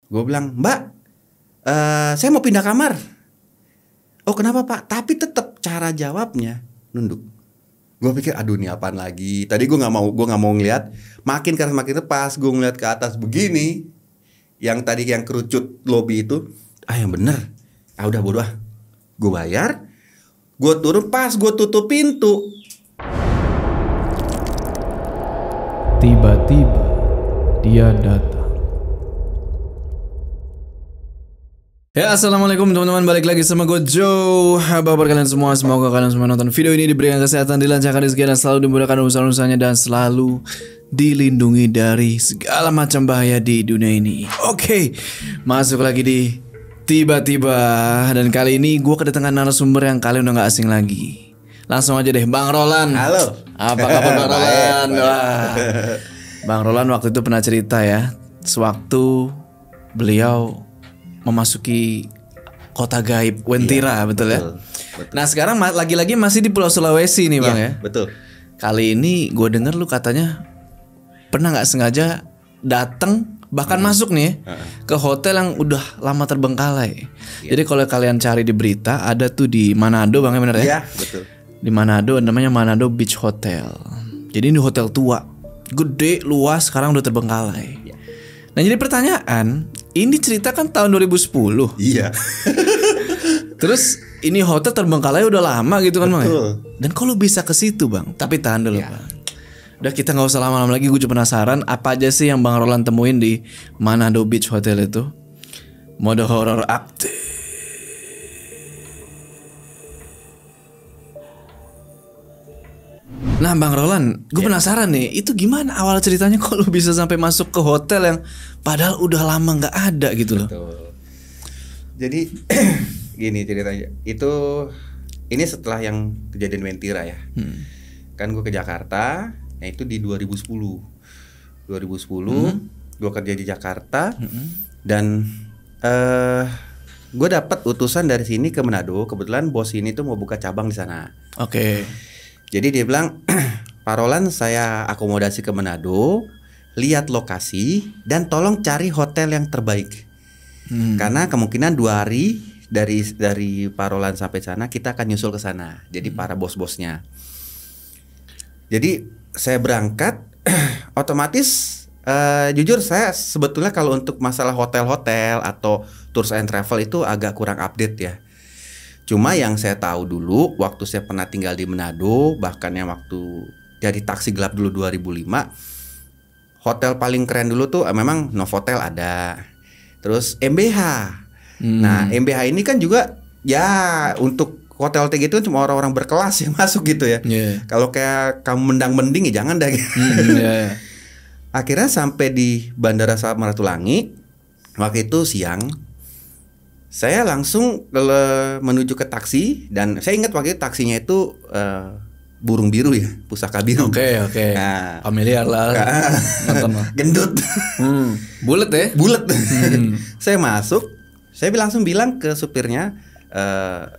Gue bilang, Mbak, saya mau pindah kamar. Oh kenapa Pak? Tapi tetap cara jawabnya nunduk. Gue pikir aduh nih apaan lagi. Tadi gue nggak mau ngeliat. Makin keras makin lepas. Gue ngeliat ke atas begini. Yang tadi yang kerucut lobi itu. Yang bener. Udah bodoh ah. Gue bayar. Gue turun pas gue tutup pintu. Tiba-tiba dia datang. Ya, assalamualaikum teman-teman, balik lagi sama gue Joe. Apa kabar kalian semua? Semoga kalian semua nonton video ini diberikan kesehatan, dilancarkan rezeki, dan selalu dimudahkan urusan-urusannya, dan selalu dilindungi dari segala macam bahaya di dunia ini. Oke, masuk lagi di Tiba-tiba. Dan kali ini gue kedatangan narasumber yang kalian udah gak asing lagi. Langsung aja deh, Bang Roland. Halo. Apa kabar Bang Roland? Baik. Wah. Bang Roland waktu itu pernah cerita ya, sewaktu beliau memasuki kota gaib Wentira, betul ya? Betul. Nah sekarang lagi-lagi masih di Pulau Sulawesi nih Bang ya? Betul. Kali ini gue denger lu katanya pernah gak sengaja datang bahkan masuk nih ke hotel yang udah lama terbengkalai. Jadi kalau kalian cari di berita, ada tuh di Manado Bang ya, bener ya? Iya betul. Di Manado namanya Manado Beach Hotel. Jadi ini hotel tua, gede, luas, sekarang udah terbengkalai. Nah jadi pertanyaan, ini cerita kan tahun 2010. Iya. Terus ini hotel terbengkalai udah lama gitu kan Bang ya? Betul. Dan kok lu bisa ke situ Bang? Tapi tahan dulu Bang. Udah kita gak usah lama-lama lagi, gue cuma penasaran apa aja sih yang Bang Roland temuin di Manado Beach Hotel itu. Mode horror aktif. Nah Bang Roland, gue penasaran nih, itu gimana awal ceritanya kok lu bisa sampai masuk ke hotel yang padahal udah lama gak ada gitu loh. Betul. Jadi gini ceritanya. Ini setelah yang kejadian Wentira ya. Kan gue ke Jakarta, nah itu di 2010. 2010 gue kerja di Jakarta dan gue dapat utusan dari sini ke Manado. Kebetulan bos ini tuh mau buka cabang di sana. Oke. Jadi dia bilang, Pak Roland, saya akomodasi ke Manado, lihat lokasi dan tolong cari hotel yang terbaik. Karena kemungkinan 2 hari dari Pak Roland sampai sana kita akan nyusul ke sana. Jadi para bos-bosnya. Jadi saya berangkat, otomatis jujur saya sebetulnya kalau untuk masalah hotel-hotel atau tours and travel itu agak kurang update ya. Cuma yang saya tahu dulu waktu saya pernah tinggal di Manado, bahkan yang waktu jadi taksi gelap dulu 2005, hotel paling keren dulu tuh memang Novotel ada. Terus MBH. Nah, MBH ini kan juga ya untuk hotel gitu cuma orang-orang berkelas yang masuk gitu ya. Kalau kayak kamu mendang-mending ya jangan dah. Akhirnya sampai di Bandara Samratulangi. Waktu itu siang. Saya langsung menuju ke taksi dan saya ingat waktu itu taksinya itu burung biru ya, pusaka biru. Oke. Nah, familiar lah. Nonton mah. Gendut. Bulet ya? Bulet. Saya masuk, saya langsung bilang ke supirnya,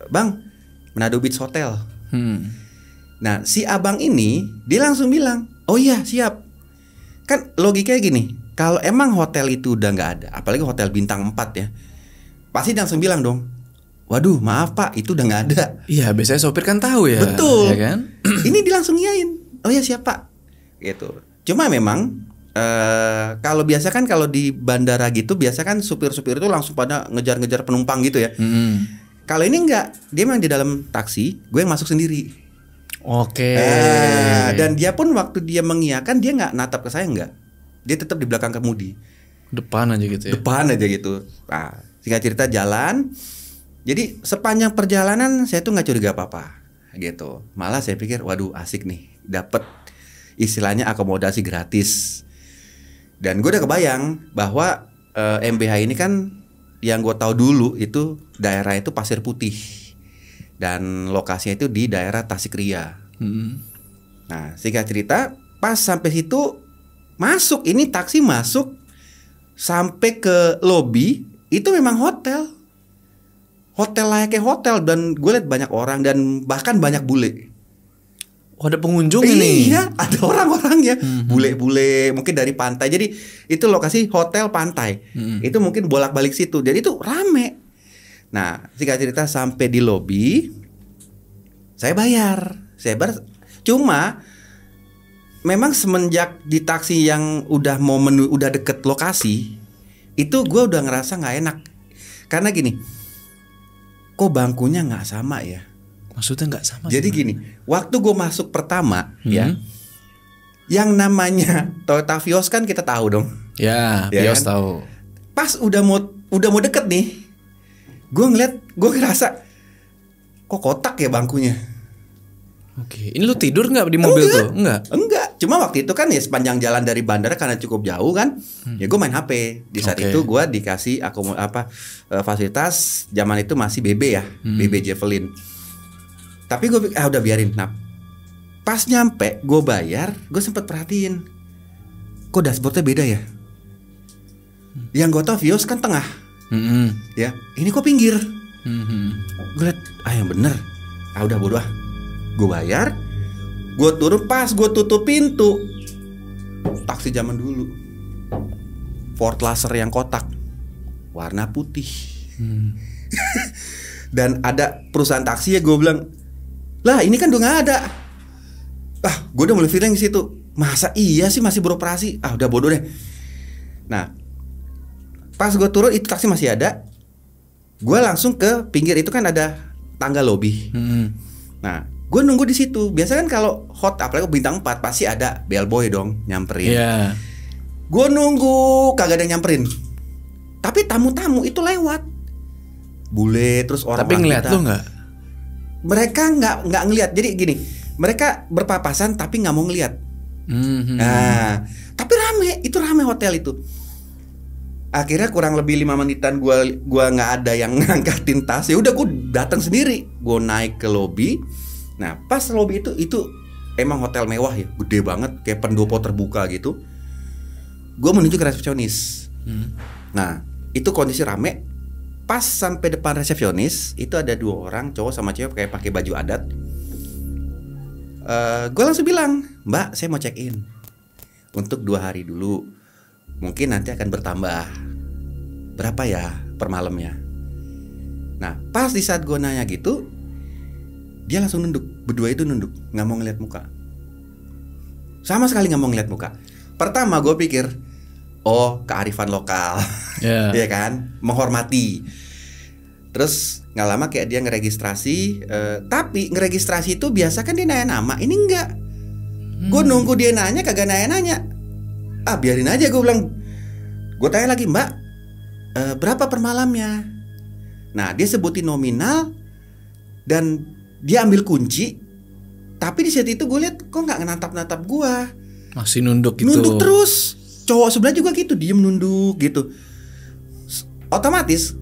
Bang, Manado Beach Hotel. Nah, si abang ini dia langsung bilang, oh iya siap. Kan logikanya gini, kalau emang hotel itu udah nggak ada, apalagi hotel bintang 4 ya, pasti langsung bilang dong, waduh maaf pak itu udah nggak ada. Iya biasanya sopir kan tahu ya. Betul. Ya kan? Ini dia langsung iyain, oh ya siap pak. Gitu. Cuma memang kalau biasa kan kalau di bandara gitu biasa kan supir-supir itu langsung pada ngejar-ngejar penumpang gitu ya. Kalau ini enggak, dia memang di dalam taksi, gue yang masuk sendiri. Oke. Dan dia pun waktu dia mengiyakan dia nggak natap ke saya, enggak. Dia tetap di belakang kemudi. Depan aja gitu ya. Depan aja gitu. Nah, singkat cerita jalan. Jadi sepanjang perjalanan saya tuh nggak curiga apa-apa gitu. Malah saya pikir waduh asik nih, dapat istilahnya akomodasi gratis. Dan gue udah kebayang bahwa MBH ini kan yang gue tahu dulu itu daerah itu Pasir Putih dan lokasinya itu di daerah Tasikria. Nah singkat cerita pas sampai situ masuk, ini taksi masuk sampai ke lobi itu memang hotel layaknya hotel, dan gue lihat banyak orang dan bahkan banyak bule. Oh, ada pengunjung ini. Iya, ada orang-orangnya, bule-bule mungkin dari pantai. Jadi itu lokasi hotel pantai. Itu mungkin bolak-balik situ. Jadi itu rame. Nah, singkat cerita sampai di lobi, saya bayar. Cuma memang semenjak di taksi yang udah udah deket lokasi, itu gue udah ngerasa nggak enak. Karena gini, kok bangkunya nggak sama ya? Maksudnya nggak sama. Jadi gini, waktu gue masuk pertama ya, yang namanya Toyota Vios kan kita tahu dong. Ya, Ya Vios kan? tahu. Pas udah mau deket nih, gue ngerasa kok kotak ya bangkunya. Oke, ini lu tidur nggak di mobil tuh? Enggak. Cuma waktu itu kan ya sepanjang jalan dari bandara karena cukup jauh kan, ya gue main HP. Di saat itu gue dikasih fasilitas zaman itu masih BB ya, BB Javelin. Tapi gue udah biarin. Nah, pas nyampe gue bayar, gue sempet perhatiin, kok dashboardnya beda ya? Yang gue tau Vios kan tengah, ya. Ini kok pinggir? Gue liat, yang bener. Udah bodoh. Gue bayar, gue turun, pas gue tutup pintu, taksi zaman dulu, Ford Laser yang kotak, warna putih. Dan ada perusahaan taksi ya, gue bilang, lah ini kan udah nggak ada. Gue udah mulai feeling di situ, masa iya sih masih beroperasi? Udah bodoh deh. Nah, pas gue turun itu taksi masih ada, gue langsung ke pinggir, itu kan ada tangga lobi. Nah, gue nunggu di situ. Biasa kan kalau hot, apalagi bintang 4 pasti ada bellboy dong nyamperin. Iya. Gue nunggu kagak ada yang nyamperin. Tapi tamu-tamu itu lewat. Bule terus orang. Tapi ngeliat lu nggak? Mereka nggak ngeliat. Jadi gini, mereka berpapasan tapi nggak mau ngeliat. Nah, tapi itu rame hotel itu. Akhirnya kurang lebih 5 menitan gua nggak ada yang ngangkatin tas. Ya udah gue datang sendiri. Gue naik ke lobi. Nah, pas lobi itu emang hotel mewah ya, gede banget, kayak pendopo terbuka gitu. Gue menuju ke resepsionis. Nah, itu kondisi rame. Pas sampai depan resepsionis, itu ada 2 orang, cowok sama cewek kayak pakai baju adat. Gue langsung bilang, Mbak, saya mau check in untuk 2 hari dulu. Mungkin nanti akan bertambah. Berapa ya per malamnya? Nah, pas di saat gue nanya gitu, dia langsung nunduk. Berdua itu nunduk, nggak mau ngeliat muka. Sama sekali nggak mau ngeliat muka. Pertama gue pikir, kearifan lokal. Ya kan, menghormati. Terus nggak lama kayak dia ngeregistrasi. Tapi ngeregistrasi itu biasa kan dia nanya nama. Ini enggak. Gue nunggu dia nanya, kagak nanya. Biarin aja, gue bilang. Gue tanya lagi, Mbak, berapa per malamnya? Nah, dia sebutin nominal. Dan dia ambil kunci. Tapi di saat itu gue lihat kok nggak ngenatap-natap gue. Masih nunduk gitu. Nunduk terus. Cowok sebelah juga gitu, diem nunduk gitu. Otomatis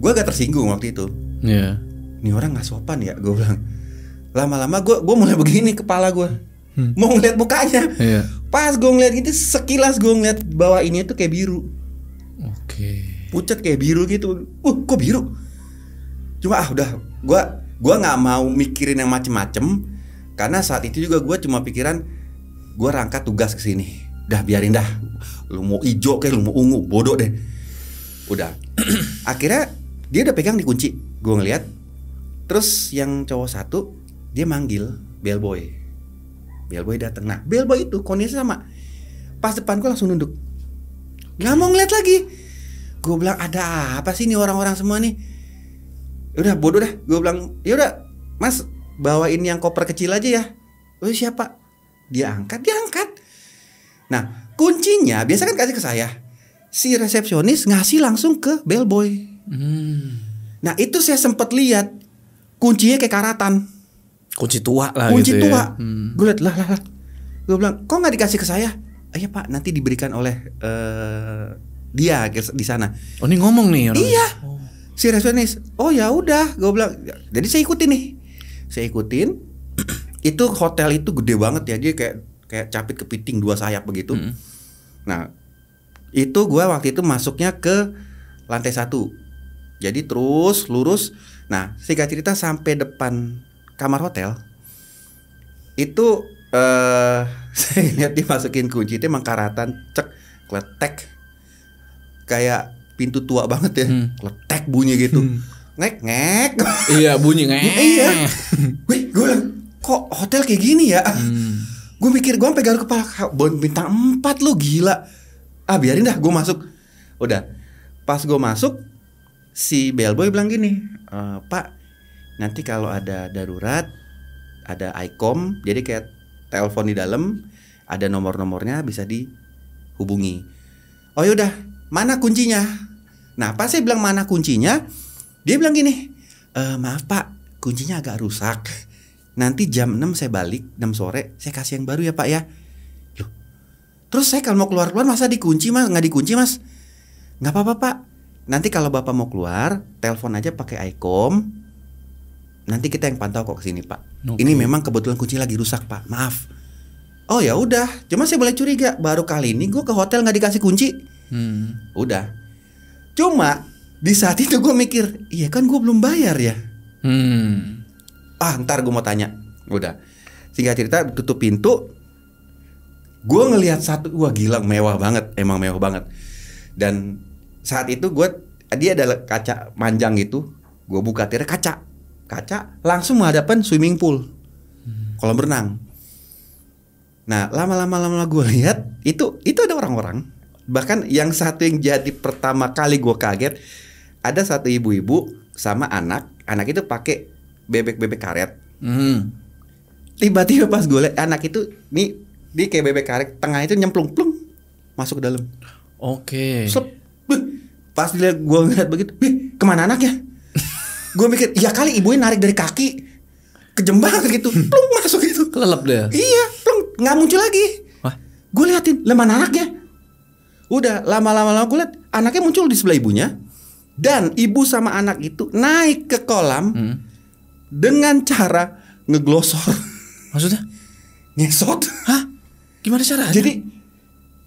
gue agak tersinggung waktu itu. Iya. Ini orang nggak sopan ya, gue bilang. Lama-lama gue mulai begini kepala gue. Mau ngeliat mukanya. Iya. Pas gue ngeliat gitu, sekilas gue ngeliat bawah ini tuh kayak biru. Oke. Pucat kayak biru gitu. Kok biru? Cuma udah, gue nggak mau mikirin yang macem-macem. Karena saat itu juga gue cuma pikiran, gue rangka tugas kesini. Dah biarin dah. Lu mau ijo kayak lu mau ungu, bodoh deh. Udah. Akhirnya dia udah pegang di kunci. Gue ngeliat. Terus yang cowok satu, dia manggil bellboy. Bellboy datang. Nah, bellboy itu kondisi sama. Pas depan gue langsung nunduk. Nggak mau ngeliat lagi. Gue bilang, ada apa sih nih orang-orang semua nih? Udah bodoh dah. Gue bilang, ya udah, Mas, bawain yang koper kecil aja ya. Siapa? Dia angkat. Nah, kuncinya biasa kan kasih ke saya. Si resepsionis ngasih langsung ke bellboy. Nah, itu saya sempat lihat kuncinya kayak karatan. Kunci tua lah Kunci gitu tua. ya. Gue liat lah. Gue bilang, kok nggak dikasih ke saya? Iya Pak, nanti diberikan oleh dia di sana. Oh, ini ngomong nih orang. Iya. Si resepsionis. Oh ya udah, gue bilang. Jadi saya ikutin nih. Itu hotel itu gede banget ya, dia kayak capit kepiting 2 sayap begitu. Nah, itu gue waktu itu masuknya ke lantai 1. Jadi terus lurus. Nah, singkat cerita sampai depan kamar hotel. Itu saya lihat dimasukin kunci itu emang karatan, cek, kletek, kayak pintu tua banget ya, kletek bunyi gitu, ngek ngek. Iya bunyi ngek. Iya. Wih, gue bilang kok hotel kayak gini ya? Gue mikir gue sampai garuk kepala, bintang 4 lu gila. Ah biarin dah, gue masuk. Udah, pas gue masuk, si bellboy bilang gini, Pak, nanti kalau ada darurat, ada ICOM, jadi kayak telepon di dalam, ada nomor-nomornya bisa dihubungi. Oh yaudah, mana kuncinya? Nah pas saya bilang mana kuncinya, dia bilang gini, maaf Pak, kuncinya agak rusak. Nanti jam 6 saya balik, 6 sore, saya kasih yang baru ya Pak ya. Loh, terus saya kalau mau keluar-keluar masa dikunci mas? Nggak dikunci mas? Nggak apa-apa Pak, nanti kalau Bapak mau keluar, telepon aja pakai ICOM. Nanti kita yang pantau kok kesini Pak. Ini memang kebetulan kunci lagi rusak Pak, maaf. Oh ya udah, cuma saya boleh curiga, baru kali ini gue ke hotel nggak dikasih kunci. Udah. Cuma di saat itu gue mikir, iya kan gue belum bayar ya. Ntar gue mau tanya. Udah. Singkat cerita, tutup pintu. Gue ngelihat satu, wah gila, mewah banget, emang mewah banget. Dan saat itu dia ada kaca manjang gitu. Gue buka tirai kaca langsung menghadapan swimming pool, kolam renang. Nah lama-lama gue lihat itu ada orang-orang. Bahkan yang satu yang jadi pertama kali gue kaget, ada satu ibu-ibu sama anak itu pakai bebek karet. Tiba-tiba pas gue lihat anak itu nih kayak bebek karet, tengah itu nyemplung plung masuk ke dalam. Oke. Pas dilihat gue ngeliat begitu, kemana anaknya? Gue mikir, ya kali ibunya narik dari kaki, kejembang gitu, plung masuk gitu. Kelelep deh. Iya, plung, nggak muncul lagi. Wah. Gue liatin, mana anaknya? Udah lama-lama gue liat anaknya muncul di sebelah ibunya, dan ibu sama anak itu naik ke kolam dengan cara ngeglosor. Maksudnya? Ngesot. Hah? Gimana caranya? Jadi,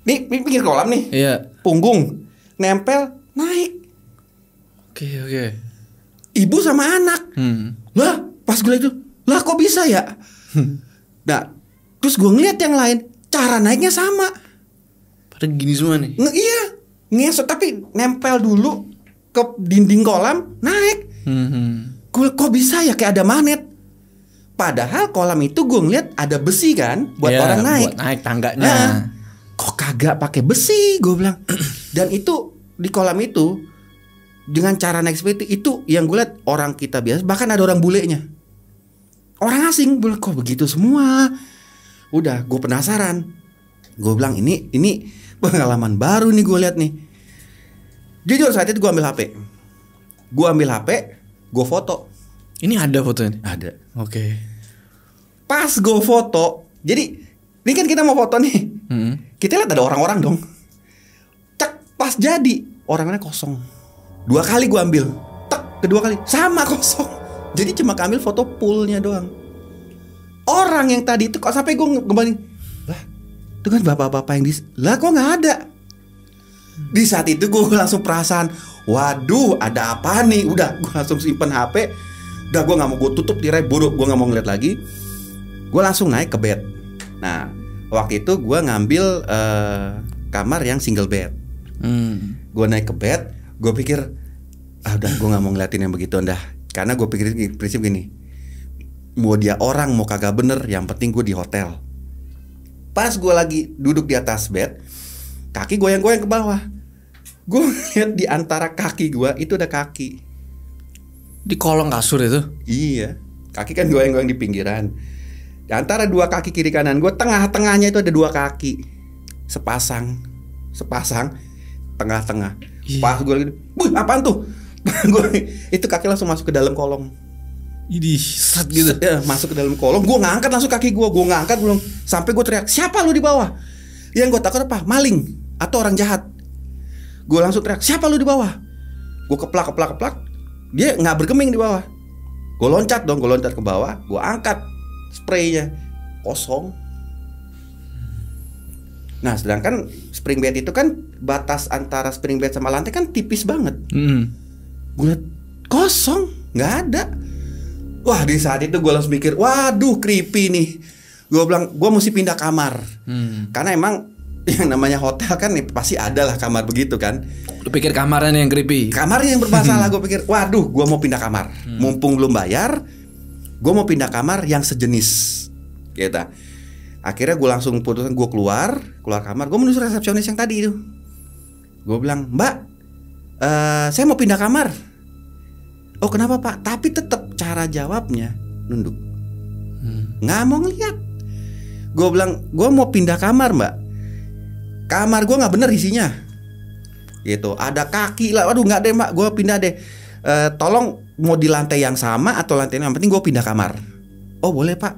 nih pinggir kolam nih. Iya. Punggung nempel naik. Oke. Ibu sama anak. Lah pas gue liat itu, lah kok bisa ya? Nah terus gue ngeliat yang lain, cara naiknya sama. Pada gini semua nih. Iya, ngesot tapi nempel dulu ke dinding kolam, naik. Gue kok bisa ya, kayak ada magnet. Padahal kolam itu gue ngeliat ada besi kan, buat orang naik. Buat naik tangganya. Nah, kok kagak pakai besi, gue bilang. Dan itu di kolam itu dengan cara naik seperti itu yang gue lihat orang kita biasa, bahkan ada orang bulenya, orang asing. Gue bilang kok begitu semua. Udah, gue penasaran. Gue bilang ini pengalaman baru nih gue lihat nih. Jujur saat itu gue ambil HP, gue foto. Ini ada fotonya? Ada. Oke. Pas gue foto, jadi ini kan kita mau foto nih. Kita lihat ada orang-orang dong. Cek, pas jadi orangnya kosong. 2 kali gue ambil, kedua kali sama kosong. Jadi cuma ambil foto poolnya doang. Orang yang tadi itu kok sampai gue kembali, lah itu kan bapak-bapak yang lah kok nggak ada. Di saat itu gue langsung perasaan, waduh ada apa nih. Udah gue langsung simpen HP. Udah gue nggak mau, gue tutup tirai, bodoh, gue nggak mau ngeliat lagi. Gue langsung naik ke bed. Nah waktu itu gue ngambil kamar yang single bed. Gue naik ke bed. Gue pikir, udah gue gak mau ngeliatin yang begitu dah. Karena gue pikir prinsip gini, mau dia orang mau kagak bener, yang penting gue di hotel. Pas gue lagi duduk di atas bed, kaki goyang-goyang ke bawah. Gue lihat di antara kaki gue itu ada kaki. Di kolong kasur itu? Iya, kaki kan goyang-goyang di pinggiran. Di antara 2 kaki kiri kanan gue, tengah-tengahnya itu ada 2 kaki. Sepasang, tengah-tengah. Pas gue lagi, apaan tuh? Itu kaki langsung masuk ke dalam kolong. Idih, set gitu. Masuk ke dalam kolong. Gue ngangkat langsung kaki gue ngangkat belum. Sampai gue teriak, siapa lu di bawah? Yang gue takut apa? Maling atau orang jahat. Gue langsung teriak, siapa lu di bawah? Gue keplak. Dia nggak bergeming di bawah. Gue loncat ke bawah. Gue angkat spraynya, kosong. Nah sedangkan spring bed itu kan batas antara spring bed sama lantai kan tipis banget. Gue liat kosong, nggak ada. Wah di saat itu gue langsung mikir, waduh creepy nih. Gue bilang gue mesti pindah kamar. Karena emang yang namanya hotel kan pasti ada lah kamar begitu kan. Lu pikir kamarnya yang creepy? Kamarnya yang bermasalah. Gue pikir waduh gue mau pindah kamar. Mumpung belum bayar, gue mau pindah kamar yang sejenis gitu. Akhirnya gue langsung putuskan gue keluar kamar. Gue menuju resepsionis yang tadi itu. Gue bilang, Mbak, saya mau pindah kamar. Oh kenapa Pak? Tapi tetap cara jawabnya nunduk, nggak mau ngeliat. Gue bilang, gue mau pindah kamar Mbak. Kamar gue nggak bener isinya. Gitu, ada kaki lah. Waduh nggak deh Mbak, gue pindah deh. Tolong mau di lantai yang sama atau lantai yang penting gue pindah kamar. Oh boleh Pak.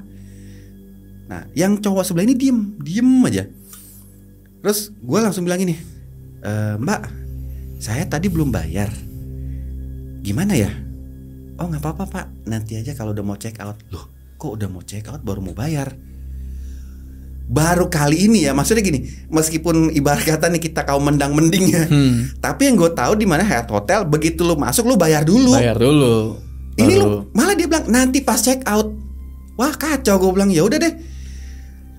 Nah, yang cowok sebelah ini diem aja. Terus gue langsung bilang gini, Mbak, saya tadi belum bayar. Gimana ya? Oh nggak apa-apa Pak, nanti aja kalau udah mau check out. Loh, kok udah mau check out baru mau bayar? Baru kali ini ya, maksudnya gini, meskipun ibarat kata nih kita kaum mendang-mending ya, tapi yang gue tahu di mana Hyatt Hotel, begitu lu masuk lu bayar dulu. Ini lu malah dia bilang nanti pas check out. Wah kacau, gue bilang ya udah deh.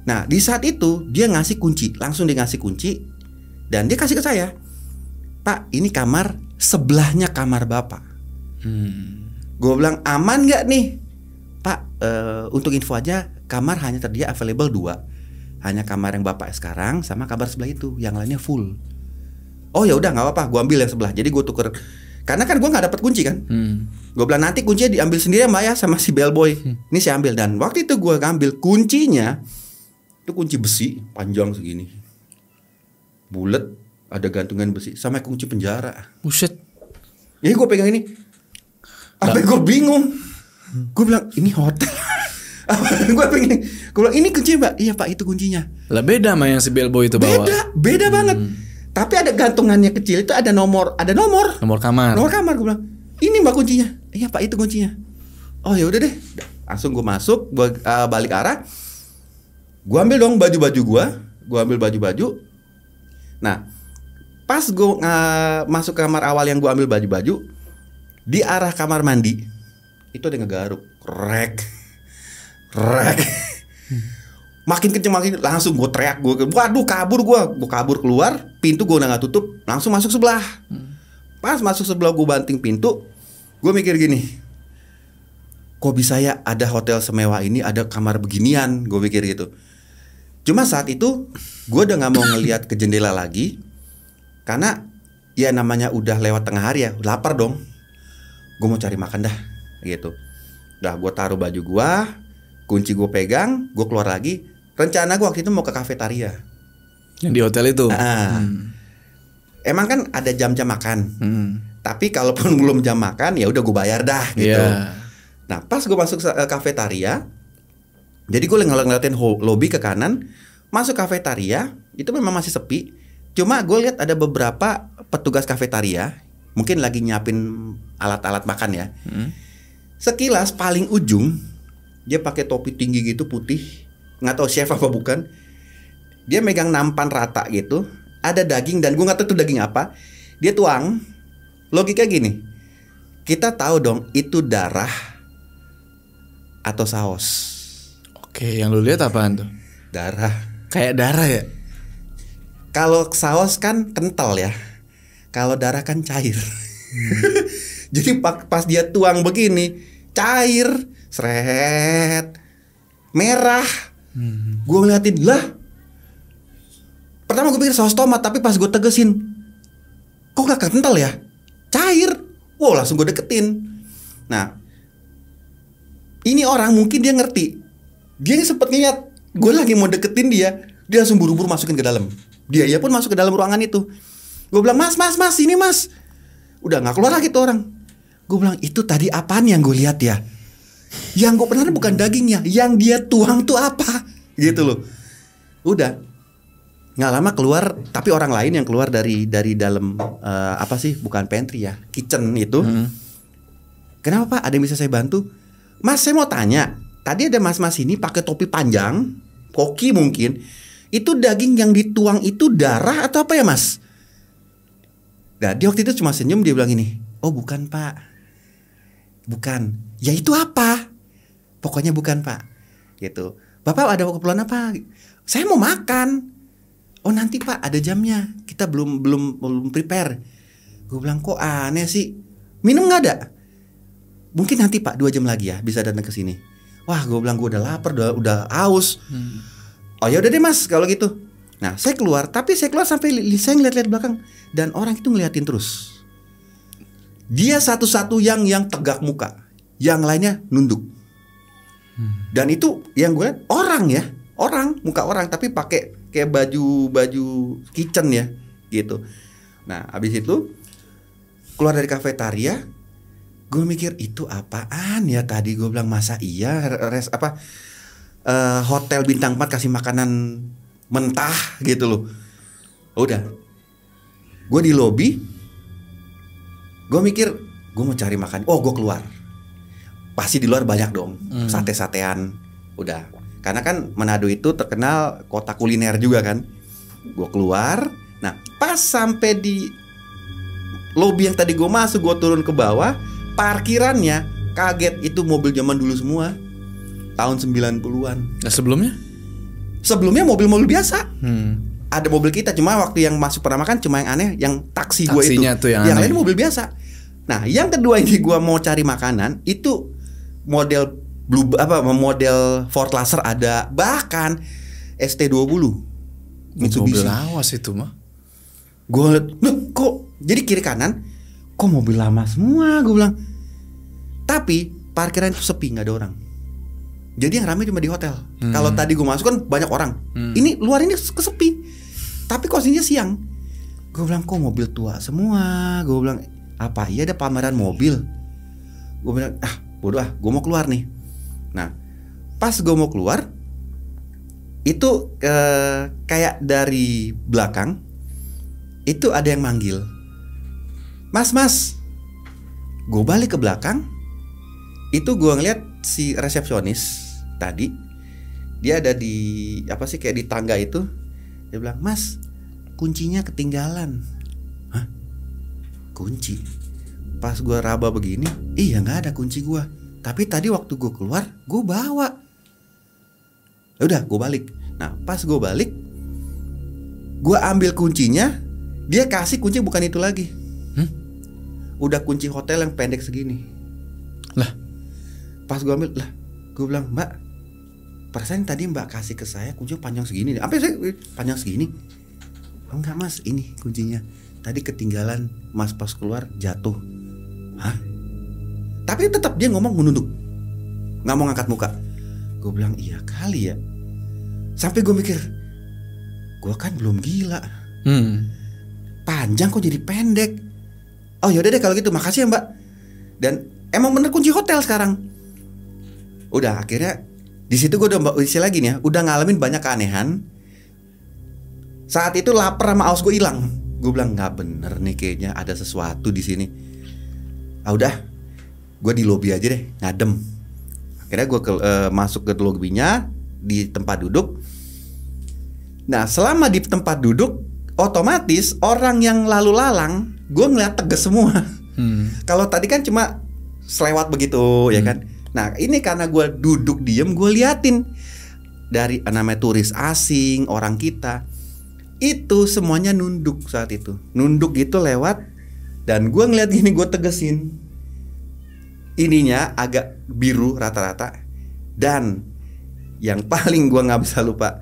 Nah di saat itu dia ngasih kunci, langsung dia ngasih kunci dan dia kasih ke saya. Pak, ini kamar sebelahnya kamar Bapak. Gue bilang aman nggak nih Pak? Untuk info aja, kamar hanya tersedia available 2. Hanya kamar yang Bapak sekarang sama kamar sebelah itu, yang lainnya full. Oh ya udah nggak apa-apa, gue ambil yang sebelah. Jadi gue tuker, karena kan gue nggak dapat kunci kan. Gue bilang nanti kuncinya diambil sendiri Mbak ya sama si bellboy. Ini saya ambil. Dan waktu itu gue ngambil kuncinya, itu kunci besi panjang segini, bulat, ada gantungan besi sama kunci penjara. Buset. Jadi gue pegang ini, apa gue bingung. Gue bilang ini hotel. Gue pengen, gue bilang ini kunci Mbak. Iya Pak, itu kuncinya. Lah beda sama yang si bellboy itu bawa. Beda banget. Tapi ada gantungannya kecil itu, ada nomor kamar. Nomor kamar. Gue bilang ini Mbak kuncinya. Iya Pak, itu kuncinya. Oh ya udah deh. Langsung gue masuk, gue balik arah. Gue ambil dong baju-baju gue. Gue ambil baju-baju. Nah, pas gue masuk kamar awal yang gue ambil baju-baju, di arah kamar mandi itu ada ngegaruk, rek. Makin kenceng, langsung gue teriak, waduh kabur gue kabur keluar, pintu gue udah nggak tutup, langsung masuk sebelah. Pas masuk sebelah gue banting pintu, gue mikir gini, kok bisa ya ada hotel semewah ini ada kamar beginian, gue pikir gitu. Cuma saat itu gue udah nggak mau ngelihat ke jendela lagi, karena ya namanya udah lewat tengah hari ya, lapar dong. Gue mau cari makan dah, gitu. Dah gue taruh baju gue, kunci gue pegang, gue keluar lagi. Rencana gue waktu itu mau ke kafetaria yang di hotel itu. Emang kan ada jam-jam makan. Tapi kalaupun belum jam makan ya udah gue bayar dah gitu. Nah pas gue masuk ke kafetaria, jadi gue ngeliatin lobby ke kanan, masuk kafetaria itu memang masih sepi. Cuma gue lihat ada beberapa petugas kafetaria, mungkin lagi nyiapin alat-alat makan ya. Sekilas paling ujung dia pakai topi tinggi gitu putih, nggak tahu chef apa bukan. Dia megang nampan rata gitu, ada daging dan gue nggak tahu itu daging apa. Dia tuang. Logika gini, kita tahu dong itu darah atau saus. Oke, yang lu lihat apaan tuh? Darah. Kayak darah ya? Kalau saus kan kental ya. Kalau darah kan cair. Jadi pas dia tuang begini, cair, seret, merah. Gue ngeliatin, lah. Pertama gue pikir saus tomat, tapi pas gue tegesin, kok gak kental ya? Cair. Wow, langsung gue deketin. Nah, ini orang mungkin dia ngerti. Dia sempet ngeliat gue lagi mau deketin dia, dia langsung buru-buru masukin ke dalam. Dia pun masuk ke dalam ruangan itu. Gue bilang, mas, ini mas. Udah gak keluar lagi tuh orang. Gue bilang, itu tadi apaan yang gue lihat ya? Yang gue benar bukan dagingnya, yang dia tuang tuh apa? Gitu loh. Udah. Nggak lama keluar, tapi orang lain yang keluar dari dalam apa sih? Bukan pantry ya, kitchen itu. Kenapa Pak? Ada yang bisa saya bantu? Mas, saya mau tanya. Tadi ada mas-mas ini pakai topi panjang, koki mungkin. Itu daging yang dituang itu darah atau apa ya mas? Nah, dia waktu itu cuma senyum, dia bilang ini, oh bukan Pak, bukan. Ya itu apa? Pokoknya bukan Pak. Gitu. Bapak ada keperluan apa? Saya mau makan. Oh nanti Pak ada jamnya. Kita belum prepare. Gue bilang kok aneh sih. Minum nggak ada? Mungkin nanti Pak 2 jam lagi ya bisa datang ke sini. Wah gue bilang gue udah lapar, udah haus. Oh ya udah deh Mas kalau gitu. Nah saya keluar, tapi saya keluar sampai saya ngeliat-liat belakang dan orang itu ngeliatin terus. Dia satu-satu yang tegak muka, yang lainnya nunduk. Dan itu yang gue lihat orang muka orang tapi pakai kayak baju kitchen ya gitu. Nah abis itu keluar dari kafetaria, gue mikir itu apaan ya tadi. Gue bilang masa iya hotel bintang 4 kasih makanan mentah gitu loh. Udah, gue di lobi, gue mikir gue mau cari makan. Oh gue keluar, pasti di luar banyak dong sate-satean. Udah, karena kan Manado itu terkenal kota kuliner juga kan. Gue keluar, nah pas sampai di lobi yang tadi gue masuk, gue turun ke bawah, parkirannya kaget, itu mobil zaman dulu semua, tahun 90-an. Nah sebelumnya? Sebelumnya mobil-mobil biasa. Ada mobil kita, cuma waktu yang masuk pertama kan cuma yang aneh, yang taksi gue itu. Tuh yang lain mobil biasa. Nah yang kedua ini gue mau cari makanan, itu model model Ford Laser ada, bahkan ST20 Mitsubishi. Mobil lawas itu mah. Gue liat, kok jadi kiri kanan kok mobil lama semua, gue bilang. Tapi parkiran itu sepi, nggak ada orang. Jadi yang ramai cuma di hotel. Kalau tadi gue masuk kan banyak orang. Ini luar ini kesepi. Tapi kondisinya siang. Gue bilang kok mobil tua semua. Gue bilang apa iya ada pameran mobil. Gue bilang bodoh gue mau keluar nih. Nah pas gue mau keluar itu kayak dari belakang itu ada yang manggil, Mas. Gue balik ke belakang, itu gue ngeliat si resepsionis tadi, dia ada di kayak di tangga itu. Dia bilang, Mas, kuncinya ketinggalan. Hah? Kunci? Pas gue raba begini, iya nggak ada kunci gue. Tapi tadi waktu gue keluar, gue bawa. Udah, gue balik. Nah, pas gue balik, gue ambil kuncinya, dia kasih kunci bukan itu lagi. Udah kunci hotel yang pendek segini. Lah, pas gue ambil, gue bilang, Mbak, perasaan tadi Mbak kasih ke saya kunci panjang segini. Apa saya panjang segini? Oh, enggak Mas, ini kuncinya. Tadi ketinggalan, Mas pas keluar jatuh. Hah? Tapi tetap dia ngomong menunduk, nggak mau ngangkat muka. Gue bilang iya kali ya. Sampai gue mikir, gue kan belum gila. Panjang kok jadi pendek. Oh yaudah deh kalau gitu, makasih ya Mbak. Dan emang bener kunci hotel sekarang. Udah akhirnya di situ gue udah isi lagi nih ya, udah ngalamin banyak keanehan. Saat itu lapar sama aus gue hilang. Gue bilang nggak bener nih, kayaknya ada sesuatu di sini. Udah, gue di lobi aja deh, ngadem. Akhirnya gue masuk ke lobinya, di tempat duduk. Nah selama di tempat duduk, otomatis orang yang lalu lalang gue ngeliat tegas semua. Kalau tadi kan cuma selewat begitu ya kan. Nah ini karena gue duduk diem, gue liatin dari namanya turis asing, orang kita, itu semuanya nunduk saat itu. Nunduk gitu lewat. Dan gue ngeliat gini, gue tegesin. Ininya agak biru rata-rata. Dan yang paling gue gak bisa lupa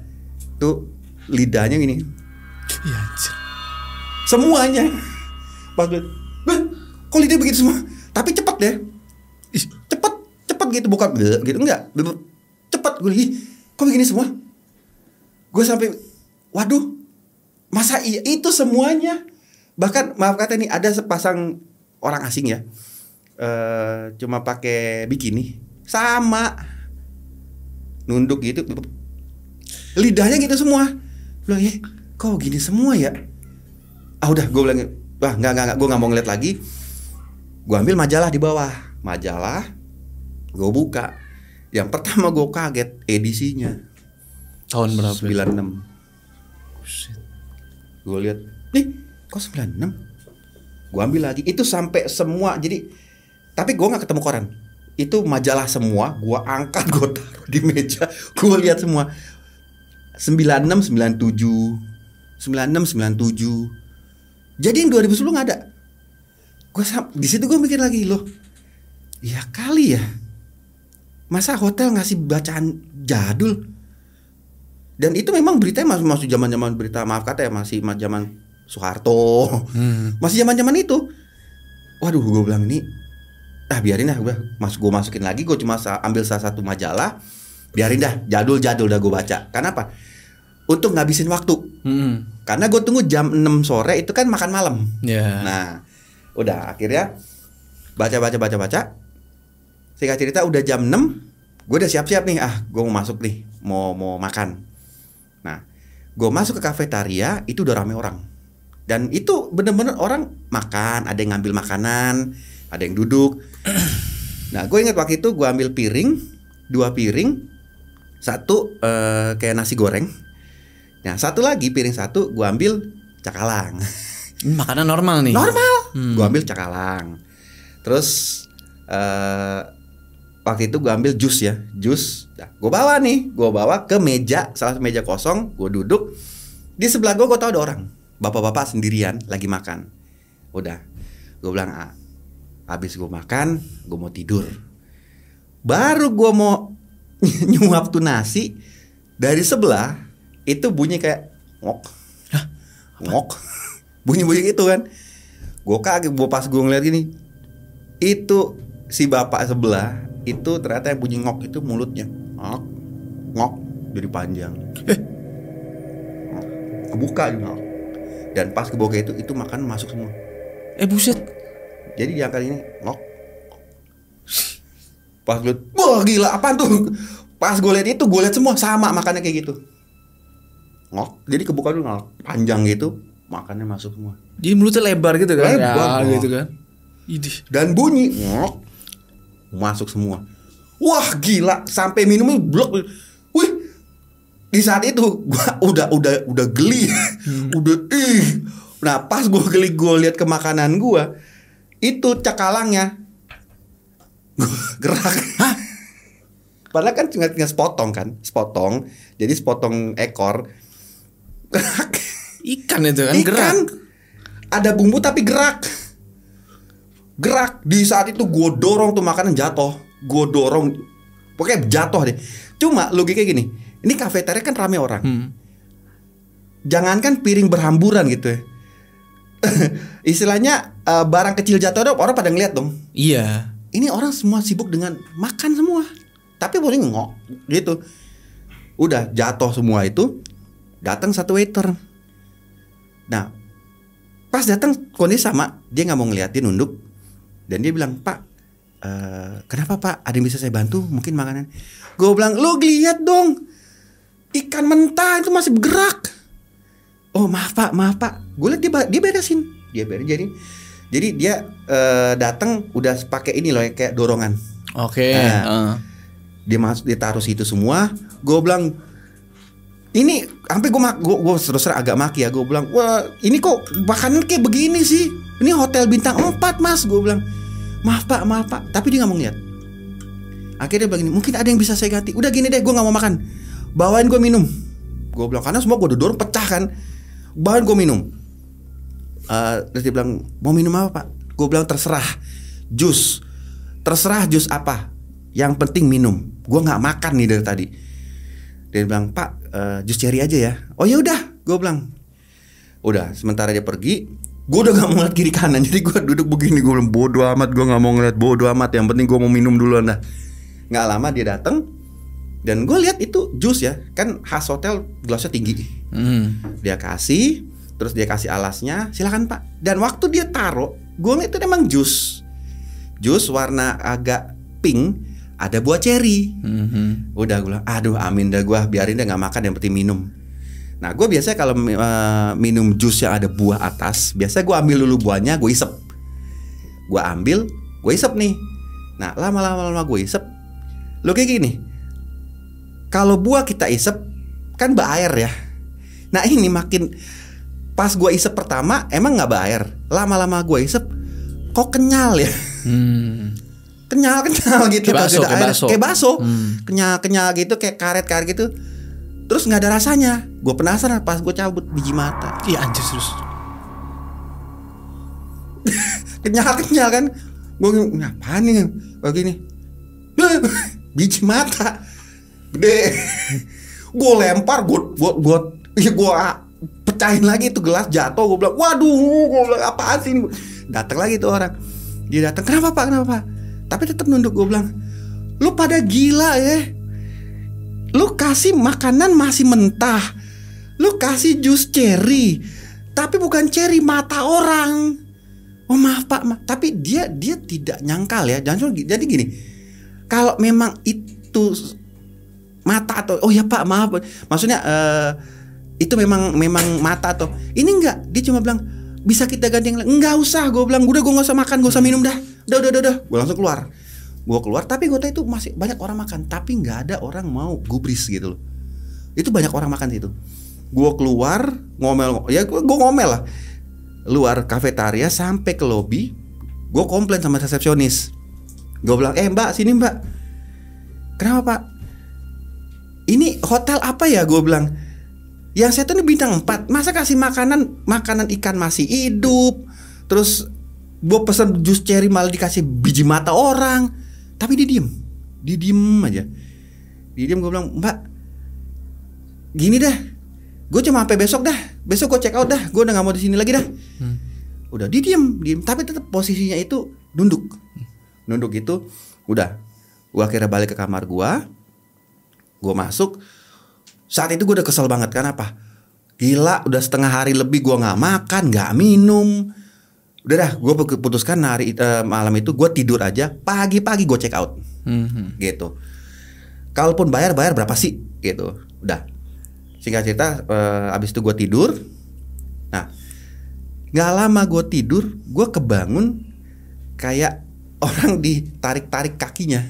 tuh lidahnya gini. Iya, semuanya. Pas gue, kok lidah begitu semua? Tapi cepet deh. Cepet gitu, bukan gitu, enggak. Cepet gue, kok begini semua? Gue sampai, waduh, masa iya itu semuanya? Bahkan maaf kata nih, ada sepasang orang asing ya, cuma pakai bikini, sama nunduk gitu, lidahnya gitu semua. Bilang, kok gini semua ya? Udah, gue bilang, nggak, gue nggak mau ngeliat lagi. Gue ambil majalah di bawah, majalah, gue buka. Yang pertama gue kaget edisinya. Tahun berapa? 96. Gue lihat, kok 96? Gue ambil lagi. Itu sampai semua. Jadi, tapi gue nggak ketemu koran. Itu majalah semua, gue angkat, gue taruh di meja, gue lihat semua. 96, 97, 96, 97. Jadi yang 2010 nggak ada. Di situ gue mikir lagi, loh, ya kali ya, masa hotel ngasih bacaan jadul. Dan itu memang beritanya masih zaman-zaman berita, maaf kata ya, masih zaman Soeharto, masih zaman-zaman itu. Waduh, gue bilang ini, biarin dah, gue masukin lagi. Gue cuma ambil salah satu majalah, biarin dah, jadul-jadul dah gue baca. Kenapa? Untuk ngabisin waktu. Karena gue tunggu jam 6 sore itu kan makan malam. Nah, udah akhirnya baca. Singkat cerita udah jam 6, gue udah siap-siap nih. Gue mau masuk nih, mau makan. Nah, gue masuk ke kafetaria, itu udah rame orang. Dan itu bener-bener orang makan, ada yang ngambil makanan, ada yang duduk. Nah, gue ingat waktu itu gue ambil piring, 2 piring, satu kayak nasi goreng. Nah, satu lagi piring satu gue ambil cakalang. Makanan normal nih. Normal. Gue ambil cakalang. Terus waktu itu gue ambil jus ya, jus. Nah, gue bawa ke meja, salah satu meja kosong. Gue duduk di sebelah gue tahu ada orang, bapak-bapak sendirian lagi makan. Udah, gue bilang, habis gue makan, gue mau tidur. Baru gue mau nyuap tuh nasi, dari sebelah itu bunyi kayak ngok, bunyi gitu kan. Gue kaget, pas gue ngeliat gini, itu si bapak sebelah itu ternyata yang bunyi ngok itu mulutnya ngok jadi panjang, kebuka juga. Dan pas kebuka itu makan masuk semua. Buset. Jadi yang kali ini ngok. Pas gue, wah gila, apaan tuh? Pas gue lihat itu, gue lihat semua sama makannya kayak gitu. Ngok, jadi kebuka dulu ngok, panjang gitu, makannya masuk semua. Jadi mulutnya lebar gitu kan? Lebar gitu kan. Idih. Dan bunyi ngok, masuk semua. Wah gila, sampai minumnya blok. Wih, di saat itu gua udah geli, udah Nah pas gua geli, gua lihat ke makanan gua, itu cakalangnya gua gerak. Padahal kan cuma sepotong, jadi sepotong ekor. Gerak. Ikan itu kan gerak. Ada bumbu tapi gerak. Di saat itu gue dorong tuh makanan jatuh. Gue dorong, pokoknya jatuh deh. Cuma logikanya gini, ini kafetaria kan rame orang. Jangankan piring berhamburan gitu ya. Istilahnya barang kecil jatuh dong, orang pada ngeliat dong. Iya. Ini orang semua sibuk dengan makan semua, tapi boleh ngok gitu. Udah jatuh semua itu. Datang satu waiter. Nah, pas datang kondisi sama, dia nggak mau ngeliatin, nunduk. Dan dia bilang, Pak, kenapa Pak? Ada yang bisa saya bantu? Mungkin makanan. Gue bilang, lo lihat dong, ikan mentah itu masih bergerak. Oh maaf Pak. Gue lihat dia beresin. Jadi dia datang udah pakai ini loh, kayak dorongan. Oke. Dia taruh situ semua. Gue bilang, ini sampai gue terus agak maki ya. Gue bilang, wah ini kok makanan kayak begini sih. Ini hotel bintang 4 mas. Gue bilang, maaf pak. Tapi dia gak mau ngeliat. Akhirnya dia bilang gini, mungkin ada yang bisa saya ganti. Udah gini deh, gue gak mau makan, bawain gue minum. Gue bilang, karena semua gue udah dorong pecah kan. Bawain gue minum. Terus dia bilang, mau minum apa pak? Gue bilang, terserah jus apa, yang penting minum. Gue gak makan nih dari tadi. Dia bilang, Pak, jus cherry aja ya. Oh ya udah, gue bilang. Udah, sementara dia pergi, gue udah gak mau ngeliat kiri kanan. Jadi gue duduk begini, gue bilang bodo amat, gue gak mau ngeliat, bodo amat. Yang penting gue mau minum dulu. Nah, gak lama dia datang, dan gue lihat itu jus ya, kan khas hotel gelasnya tinggi. Dia kasih, terus dia kasih alasnya, silakan Pak. Dan waktu dia taruh, gue ngeliat itu emang jus warna agak pink, ada buah cherry. Udah gue bilang, aduh amin dah, gue biarin dia gak makan, yang penting minum. Nah gue biasanya kalau minum jus yang ada buah atas, biasanya gue ambil dulu buahnya, gue isep. Gue ambil, gue isep nih. Nah lama-lama gue isep. Lo kayak gini, kalau buah kita isep kan berair ya. Nah ini makin, pas gue isep pertama emang gak berair. Lama-lama gue isep, kok kenyal ya. kenyal gitu, Kayak bakso. kenyal gitu, kayak karet gitu. Terus nggak ada rasanya. Gue penasaran pas gue cabut biji mata. Iya anjir terus. kenyal kan. Gue ngapain nih begini. Biji mata gede. Gue lempar, gue pecahin lagi tuh gelas, jatuh. Gue bilang waduh, gue bilang apaan sih ini? Datang lagi tuh orang. Dia datang, kenapa pak? Tapi tetap nunduk. Gue bilang, lu pada gila ya. Lu kasih makanan masih mentah, lu kasih jus cherry, tapi bukan cherry mata orang. Oh maaf pak, tapi dia tidak nyangkal ya. Jadi gini, kalau memang itu mata atau oh ya pak maaf, maksudnya itu memang mata atau ini enggak, dia cuma bilang bisa kita ganti yang lain. Enggak usah, gue bilang udah gue nggak usah makan, nggak usah minum dah, udah. Gue langsung keluar. Tapi gue tahu itu masih banyak orang makan, tapi nggak ada orang mau gubris gitu loh. Itu banyak orang makan situ. Gue keluar ngomel, ya gue ngomel lah. Luar kafetaria sampai ke lobi, gue komplain sama resepsionis. Gue bilang, mbak sini mbak. Kenapa pak? Ini hotel apa ya? Gue bilang, yang saya tuh bintang 4. Masa kasih makanan ikan masih hidup, terus gue pesen jus cherry malah dikasih biji mata orang. Tapi dia diem aja. Dia diem. Gue bilang, mbak, gini dah, gue cuma sampai besok gue check out dah, gue udah nggak mau di sini lagi dah. Udah dia diem, tapi tetap posisinya itu nunduk gitu. Udah, gue akhirnya balik ke kamar gue masuk. Saat itu gue udah kesel banget. Kenapa? Gila, udah setengah hari lebih gue nggak makan, nggak minum. Udah dah, gue putuskan malam itu gue tidur aja. Pagi-pagi gue check out, gitu. Kalaupun bayar berapa sih, gitu. Udah. Singkat cerita, abis itu gue tidur. Nah, nggak lama gue tidur, gue kebangun kayak orang ditarik kakinya,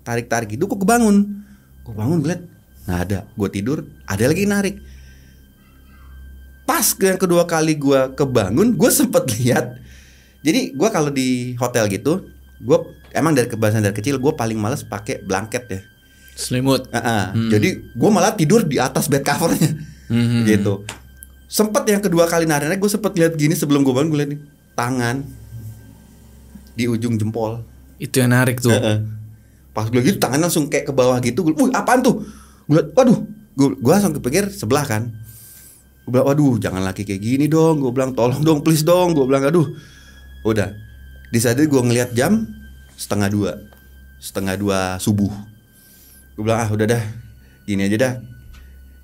tarik gitu. Gue kebangun, gue liat nggak ada. Gue tidur, ada lagi narik. Pas yang kedua kali gue kebangun, gue sempet lihat. Jadi gue kalau di hotel gitu, gue emang dari kebiasaan dari kecil gue paling males pakai blanket ya, selimut. Jadi gue malah tidur di atas bed covernya, gitu. Sempet yang kedua kali narik, gue sempet lihat gini sebelum gue bangun, gue lihat nih tangan di ujung jempol. Itu yang narik tuh. Pas gue gitu tangan langsung kayak ke bawah gitu. Gue, apaan tuh? Gue liat, waduh, gue langsung kepikir sebelah kan. Gue bilang, waduh, jangan lagi kayak gini dong. Gue bilang, tolong dong, please dong. Gue bilang, aduh. Udah. Di saat itu gue ngeliat jam 1:30 subuh. Gue bilang, udah dah, gini aja dah.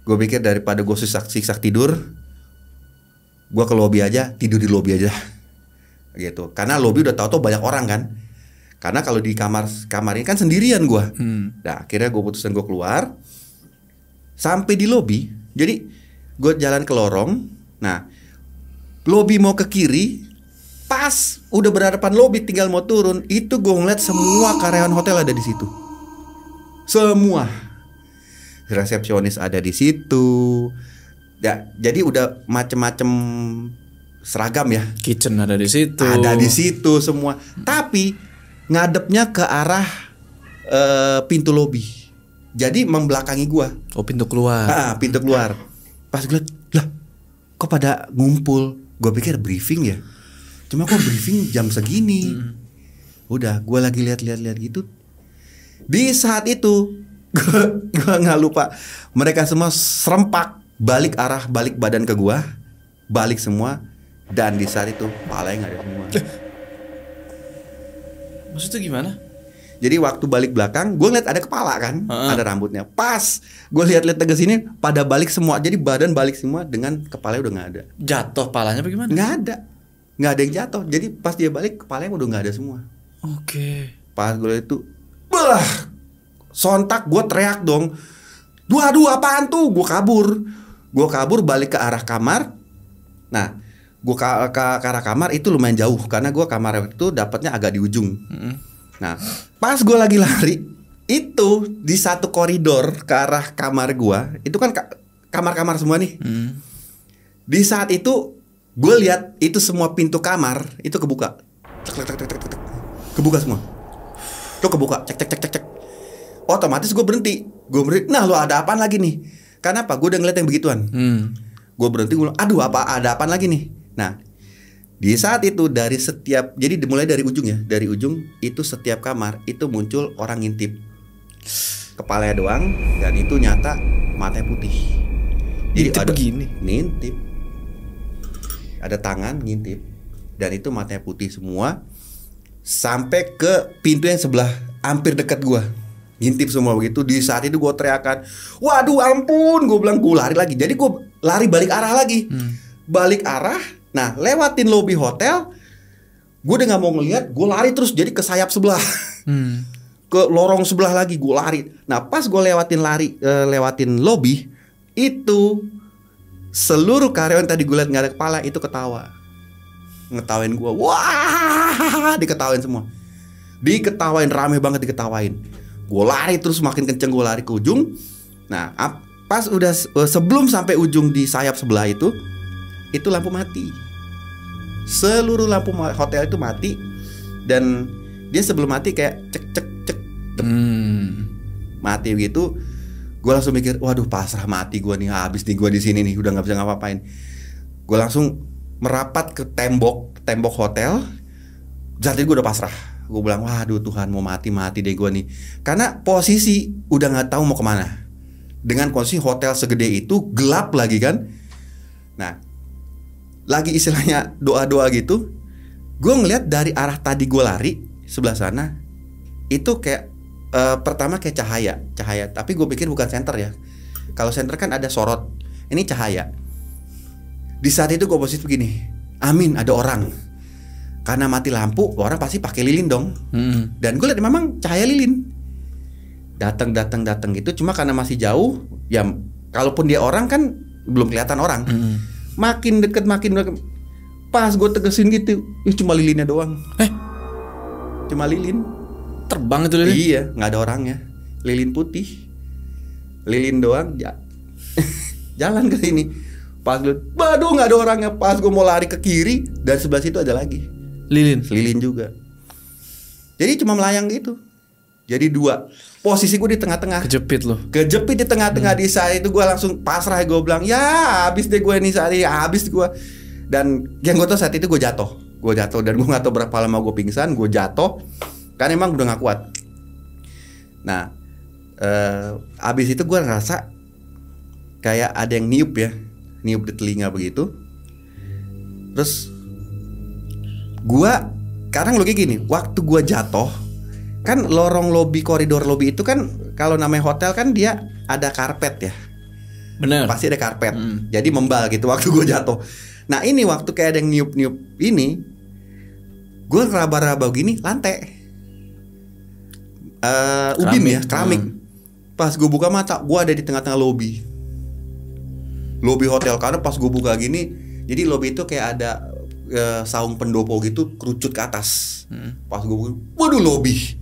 Gue pikir daripada gue siksak tidur, gue ke lobby aja, tidur di lobby aja, gitu. Karena lobby udah tahu banyak orang kan. Karena kalau di kamar ini kan sendirian gue. Nah, akhirnya gue putusin gue keluar. Sampai di lobby, jadi gue jalan ke lorong. Nah, lobby mau ke kiri. Pas udah berhadapan lobby, tinggal mau turun, itu gue ngeliat semua karyawan hotel ada di situ. Semua resepsionis ada di situ. Ya, jadi udah macem-macem seragam ya. Kitchen ada di situ. Ada di situ semua. Tapi ngadepnya ke arah pintu lobby. Jadi membelakangi gua. Oh, pintu keluar. Pintu keluar. Pas gue liat, lah kok pada ngumpul. Gue pikir briefing ya. Cuma kok briefing jam segini. Udah, gue lagi lihat gitu. Di saat itu gue nggak lupa, mereka semua serempak balik badan ke gue, balik semua. Dan di saat itu palanya nggak ada semua. Maksudnya gimana? Jadi waktu balik belakang, gue ngeliat ada kepala kan, ada rambutnya. Pas gue lihat ke sini, pada balik semua. Jadi badan balik semua dengan kepalanya udah nggak ada. Jatuh palanya bagaimana? Nggak ada yang jatuh. Jadi pas dia balik, kepalanya udah nggak ada semua. Oke. Pas gue itu, sontak gue teriak dong. Waduh, apaan tuh? Gue kabur balik ke arah kamar. Nah, gue ke arah kamar itu lumayan jauh karena gue kamar itu dapatnya agak di ujung. Nah, pas gue lagi lari, itu di satu koridor ke arah kamar gue, itu kan kamar-kamar semua nih. Di saat itu gue lihat itu semua pintu kamar itu kebuka, kebuka semua. Tuh kebuka, cek cek cek cek cek. Otomatis gue berhenti. Nah lu ada apaan lagi nih? Kenapa? Gue udah ngeliat yang begituan. Gue berhenti, gue bilang, aduh ada apaan lagi nih? Nah di saat itu jadi dimulai dari ujung ya. Dari ujung itu setiap kamar itu muncul orang ngintip. Kepalanya doang, dan itu nyata matanya putih. Jadi ngintip ada begini. Ngintip. Ada tangan ngintip. Dan itu matanya putih semua. Sampai ke pintu yang sebelah hampir dekat gua. Ngintip semua begitu. Di saat itu gue teriakan, waduh ampun. Gue bilang gue lari lagi. Jadi gue lari balik arah lagi. Balik arah. Nah lewatin lobi hotel. Gue udah gak mau ngeliat. Gue lari terus jadi ke sayap sebelah. Ke lorong sebelah lagi gue lari. Nah pas gue lewatin lobi. Itu seluruh karyawan tadi gue liat gak ada kepala. Itu ketawa. Ngetawain gue. Wah diketawain semua. Diketawain, rame banget diketawain. Gue lari terus makin kenceng, gue lari ke ujung. Nah pas udah sebelum sampai ujung di sayap sebelah itu lampu mati. Seluruh lampu hotel itu mati. Dan dia sebelum mati kayak cek cek cek mati begitu. Gue langsung mikir, waduh pasrah mati gue nih, habis nih gue di sini nih, udah nggak bisa ngapa-ngapain. Gue langsung merapat ke tembok hotel. Jadi gue udah pasrah. Gue bilang, waduh Tuhan mau mati deh gue nih. Karena posisi udah gak tahu mau kemana. Dengan kondisi hotel segede itu, gelap lagi kan. Nah lagi istilahnya doa-doa gitu. Gue ngeliat dari arah tadi gue lari sebelah sana. Itu kayak pertama kayak cahaya. Tapi gue pikir bukan senter ya. Kalau senter kan ada sorot. Ini cahaya. Di saat itu gue positif begini, amin ada orang. Karena mati lampu, orang pasti pakai lilin dong. Dan gue lihat memang cahaya lilin. Datang gitu. Cuma karena masih jauh, ya kalaupun dia orang kan belum kelihatan orang. Makin deket. Pas gue tegesin gitu, cuma lilinnya doang. Cuma lilin. Terbang itu lilin? Iya, nggak ada orangnya. Lilin putih. Lilin doang. Jalan ke sini. Pas gue, waduh nggak ada orangnya. Pas gue mau lari ke kiri, dan sebelah situ ada lagi. Lilin juga. Jadi cuma melayang gitu. Jadi dua. Posisi gue di tengah-tengah. Kejepit di tengah-tengah. Di saat itu gue langsung pasrah. Gue bilang, ya habis deh gue nih saat ini. Habis gue. Dan yang gue tau saat itu gue jatuh. Dan gue gak tau berapa lama gue pingsan. Gue jatuh. Karena emang udah gak kuat. Nah habis itu gue ngerasa kayak ada yang niup di telinga begitu. Terus gua sekarang lo kayak gini, waktu gua jatuh kan koridor lobi itu kan kalau namanya hotel kan dia ada karpet ya. Bener. Pasti ada karpet. Jadi membal gitu waktu gua jatuh. Nah ini waktu kayak ada yang niup ini, gua ngeraba-raba gini lantai. Ubin ya, keramik. Pas gua buka mata, gua ada di tengah-tengah lobi hotel. Karena pas gue buka gini, jadi lobi itu kayak ada saung pendopo gitu kerucut ke atas. Pas gue buka, waduh lobi.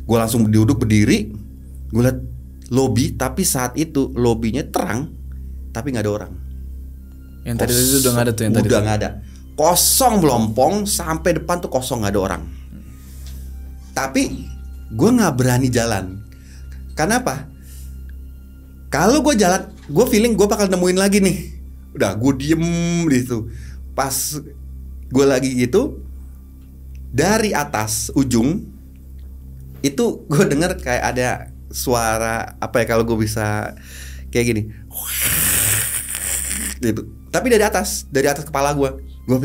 Gue langsung duduk berdiri. Gue liat lobi, tapi saat itu lobinya terang, tapi gak ada orang. Yang tadi itu udah gak ada tuh yang tadi. Udah gak ada. Kosong melompong, sampai depan tuh kosong, gak ada orang. Tapi gue gak berani jalan. Kenapa? Kalau gue jalan, gue feeling gue bakal nemuin lagi nih. Udah gue diem di situ. Pas gue lagi gitu, dari atas ujung itu gue denger kayak ada suara apa ya, kalau gue bisa kayak gini gitu. Tapi dari atas kepala gue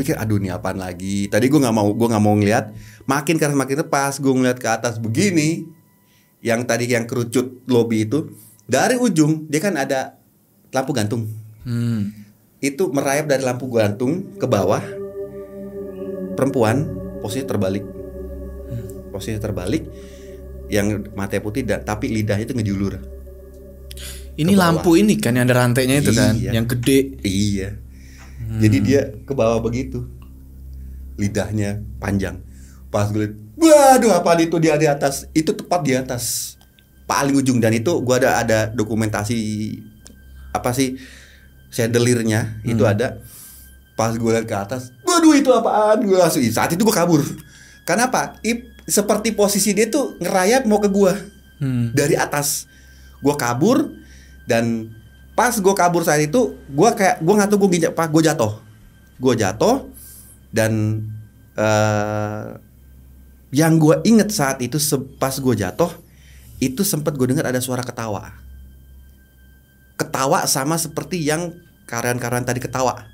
pikir aduh ini apaan lagi. Tadi gue nggak mau ngeliat. Makin pas gue ngeliat ke atas begini, yang tadi yang kerucut lobi itu, dari ujung dia kan ada lampu gantung. Itu merayap dari lampu gantung ke bawah. Perempuan posisi terbalik. Yang matanya putih tapi lidahnya itu ngejulur. Ini lampu ini kan yang ada rantainya itu kan, yang gede. Iya. Jadi dia ke bawah begitu. Lidahnya panjang. Pas gue liat, waduh apa itu dia di atas. Itu tepat di atas paling ujung. Dan itu gue ada dokumentasi apa sih, chandelier-nya itu ada. Pas gue liat ke atas, waduh itu apaan. Gue langsung, saat itu gue kabur. Kenapa? Seperti posisi dia tuh ngerayap mau ke gua dari atas. Gua kabur dan pas gua kabur saat itu, gua nggak tahu gua jatuh dan yang gua inget saat itu pas gua jatuh itu sempat gua dengar ada suara ketawa sama seperti yang karyawan tadi ketawa.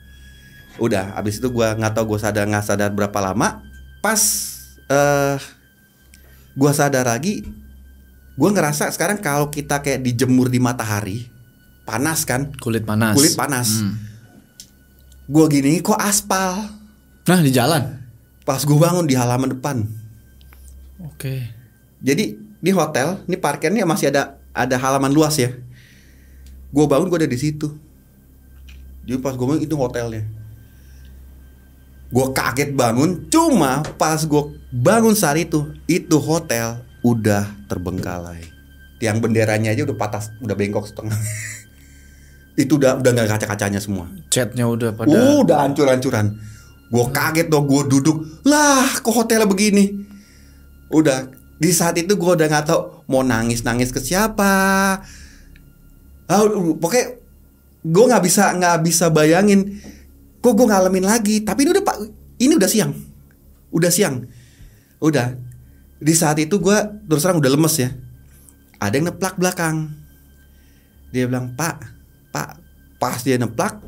Udah, abis itu gua nggak tahu nggak sadar berapa lama. Pas gua sadar lagi, gua ngerasa sekarang kalau kita kayak dijemur di matahari, panas kan? Kulit panas. Gua gini kok aspal. Nah, di jalan. Pas gua bangun di halaman depan. Oke. Jadi di hotel, ini parkirnya masih ada halaman luas ya. Gua bangun, gua ada di situ. Jadi pas gua bangun itu hotelnya. Gue kaget bangun, cuma pas gue bangun saat itu hotel udah terbengkalai. Tiang benderanya aja udah patah, udah bengkok setengah. Itu udah nggak kaca-kacanya semua. Catnya udah pada. Udah hancur-hancuran. Gue kaget dong, gue duduk, lah kok hotelnya begini. Udah di saat itu gue udah nggak tahu mau nangis ke siapa. Pokoknya gue nggak bisa bayangin. Kok gue ngalamin lagi. Tapi ini udah siang. Udah di saat itu gue terus terang udah lemes ya. Ada yang neplak belakang. Dia bilang, Pak. Pas dia neplak,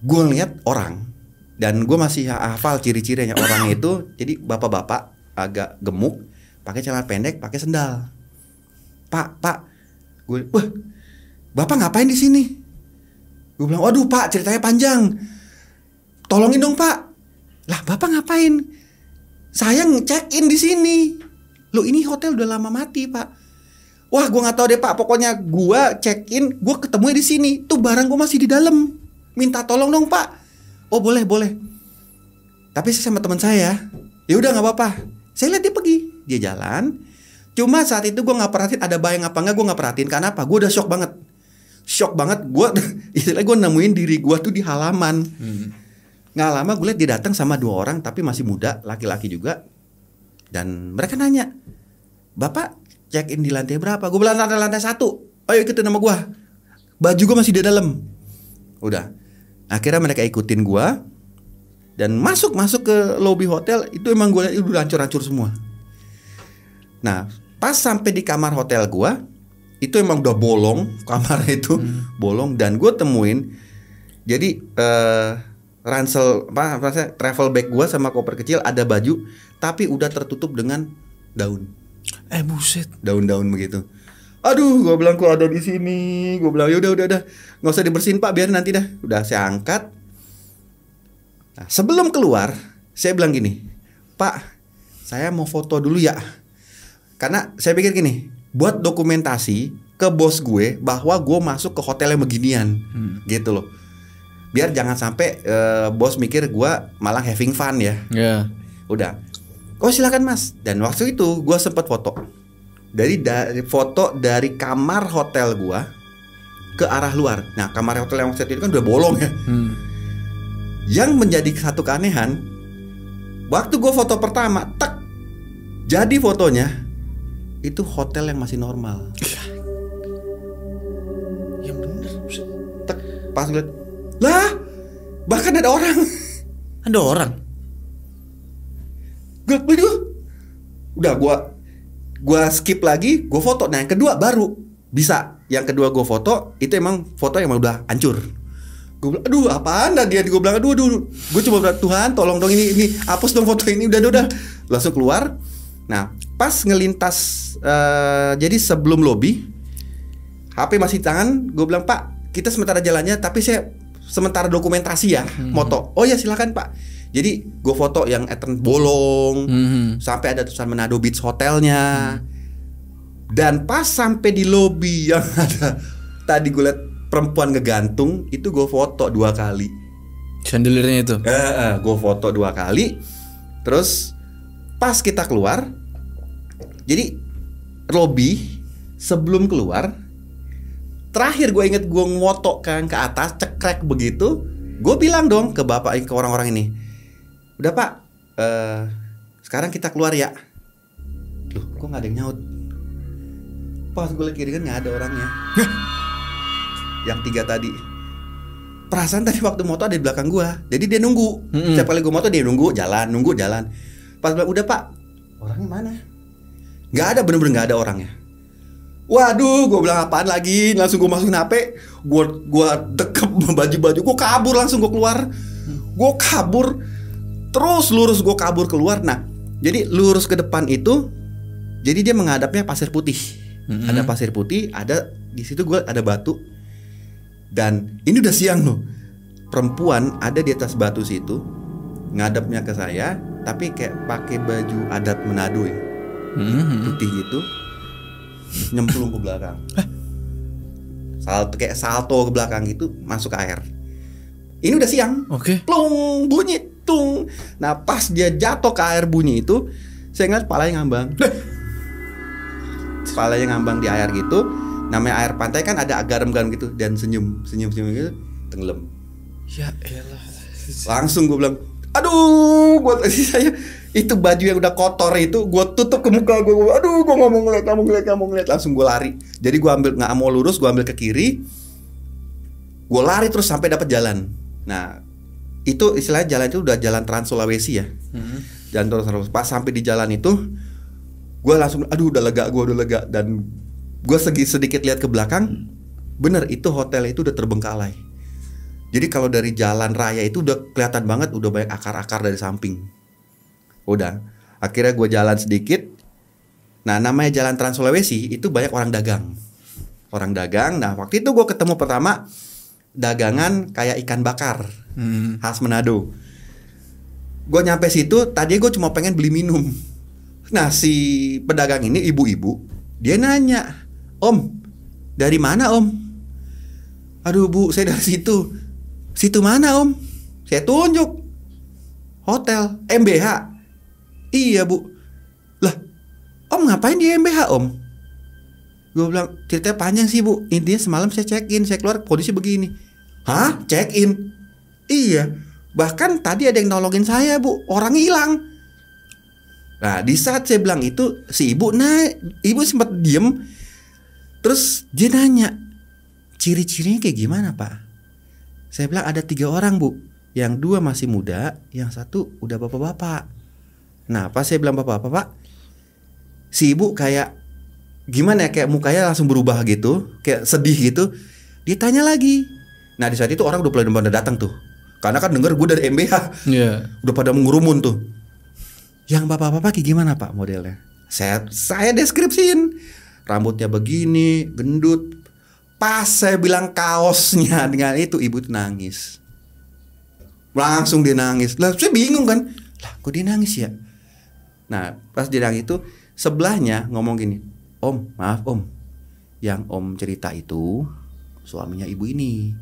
gue lihat orang. Dan gue masih hafal ciri-cirinya orang itu. Jadi bapak-bapak agak gemuk, pakai celana pendek, pakai sendal. Pak, gue, wah, bapak ngapain di sini? Gue bilang, waduh Pak, ceritanya panjang. Tolongin dong Pak. Lah bapak ngapain? Saya check-in di sini. Loh ini hotel udah lama mati Pak. Wah gue nggak tahu deh Pak. Pokoknya gue check-in, gue ketemunya di sini. Tuh barang gue masih di dalam. Minta tolong dong Pak. Oh boleh. Tapi saya sama teman saya. Ya udah nggak apa-apa. Saya lihat dia pergi. Dia jalan. Cuma saat itu gue nggak perhatiin ada bayang apa nggak. Gue nggak perhatiin. Karena apa? Gue udah shock banget. Istilahnya gue nemuin diri gue tuh di halaman. Nggak lama gue liat dia datang sama 2 orang tapi masih muda, laki-laki juga. Dan mereka nanya, Bapak check in di lantai berapa? Gue bilang lantai 1. Ayo ikutin sama gue. Baju gue masih di dalam. Udah. Akhirnya mereka ikutin gue dan masuk ke lobby hotel. Itu emang gue liat udah hancur-hancur semua. Nah pas sampai di kamar hotel gue, itu emang udah bolong, kamarnya itu bolong. Dan gue temuin, jadi ransel travel bag gue sama koper kecil ada baju, tapi udah tertutup dengan daun. Buset. Daun-daun begitu. Aduh, gue bilang kok ada di sini. Gue bilang ya udah, nggak usah dibersihin Pak, biar nanti dah. Udah saya angkat. Nah, sebelum keluar, saya bilang gini, Pak, saya mau foto dulu ya. Karena saya pikir gini, buat dokumentasi ke bos gue bahwa gue masuk ke hotel yang beginian, gitu loh. Biar jangan sampai bos mikir gue malah having fun ya. Udah. Oh silakan Mas. Dan waktu itu gue sempat foto dari foto dari kamar hotel gue ke arah luar. Nah kamar hotel yang waktu itu kan udah bolong ya. Yang menjadi satu keanehan, waktu gue foto pertama, jadi fotonya itu hotel yang masih normal. Yang bener. Pas gue liat, lah bahkan ada orang. Ada orang. Udah gue skip lagi, gue foto. Nah yang kedua baru bisa. Yang kedua gue foto, itu emang foto yang udah hancur. Gue bilang, aduh apaan dah dia. Gue bilang, aduh. Gue cuma bilang, Tuhan tolong dong ini hapus dong foto ini. Udah. Langsung keluar. Nah pas ngelintas jadi sebelum lobby, HP masih di tangan. Gue bilang, Pak kita sementara jalannya, tapi saya sementara dokumentasi ya, moto. Oh ya silakan Pak. Jadi gue foto yang bolong, sampai ada tulisan Manado Beach hotelnya. Dan pas sampai di lobby yang ada tadi gue liat perempuan ngegantung, itu gue foto 2 kali. Chandeliernya itu. Gue foto 2 kali. Terus pas kita keluar, jadi lobby sebelum keluar, terakhir gue inget gue ngoto kan ke atas, cekrek begitu. Gue bilang dong ke orang-orang ini, udah Pak, sekarang kita keluar ya. Loh kok gak ada yang nyaut. Pas gue liat kiri kan gak ada orangnya. Yang 3 tadi. Perasaan tadi waktu moto ada di belakang gue. Jadi dia nunggu. Setiap kali gue moto dia nunggu jalan. Pas bilang udah pak, orangnya mana? Gak ada, bener-bener gak ada orangnya. Waduh, gue bilang apaan lagi? Langsung gue masukin HP, gue dekep baju-baju, gue kabur langsung, gue keluar. Gue kabur, terus lurus gue kabur keluar. Nah, jadi lurus ke depan itu, jadi dia menghadapnya pasir putih. Ada pasir putih, ada di situ gue ada batu. Dan ini udah siang loh. Perempuan ada di atas batu situ, ngadepnya ke saya, tapi kayak pakai baju adat Manado ya, putih gitu. Nyemplung ke belakang. Kayak salto ke belakang gitu, masuk ke air. Ini udah siang. Oke. Plung, bunyi tung. Nah, pas dia jatuh ke air bunyi itu, saya ngeliat kepalanya ngambang. Kepalanya ngambang di air gitu. Namanya air pantai kan ada garam-garam gitu, dan senyum gitu, tenggelam. Ya elah. Langsung gue bilang, aduh, gue tadi saya itu baju yang udah kotor itu gue tutup ke muka gue. Aduh, gue nggak mau ngeliat. Langsung gue lari. Jadi gue nggak mau lurus, gue ambil ke kiri. Gue lari terus sampai dapat jalan. Nah, itu istilahnya jalan itu udah jalan Trans Sulawesi ya. Jalan Trans Sulawesi. Pas sampai di jalan itu, gue langsung, aduh, udah lega. Dan gue sedikit lihat ke belakang, bener itu hotel itu udah terbengkalai. Jadi kalau dari jalan raya itu udah kelihatan banget, udah banyak akar-akar dari samping. Udah, akhirnya gue jalan sedikit. Nah, namanya jalan Trans Sulawesi itu banyak orang dagang. Nah, waktu itu gue ketemu pertama dagangan kayak ikan bakar khas Manado. Gue nyampe situ, tadinya gue cuma pengen beli minum. Nah, si pedagang ini ibu-ibu, dia nanya, "Om, dari mana om?" "Aduh bu, saya dari situ." "Situ mana om?" Saya tunjuk, "Hotel MBH." "Iya bu." "Lah, om ngapain di MBH om?" Gue bilang, ceritanya panjang sih bu. Intinya semalam saya check in, saya keluar kondisi begini. "Hah? Check in?" "Iya. Bahkan tadi ada yang nolongin saya bu, orang hilang." Nah, di saat saya bilang itu, si ibu sempat diem. Terus dia nanya, "Ciri-cirinya kayak gimana pak?" Saya bilang ada 3 orang bu. Yang 2 masih muda, yang 1 udah bapak-bapak. Nah, pas saya bilang bapak-bapak, si ibu kayak gimana ya, kayak mukanya langsung berubah gitu, kayak sedih gitu. Dia tanya lagi. Nah, di saat itu orang udah pada datang tuh, karena kan denger gue dari MBH. Udah pada mengurumun tuh. "Yang bapak-bapak kayak gimana pak modelnya?" Saya deskripsiin. Rambutnya begini, gendut. Pas saya bilang kaosnya dengan itu, ibu tuh nangis. Langsung dia nangis. Lah saya bingung kan, lah kok dia nangis ya. Nah pas dia nangis itu, sebelahnya ngomong gini, "Om, maaf om, yang om cerita itu suaminya ibu ini."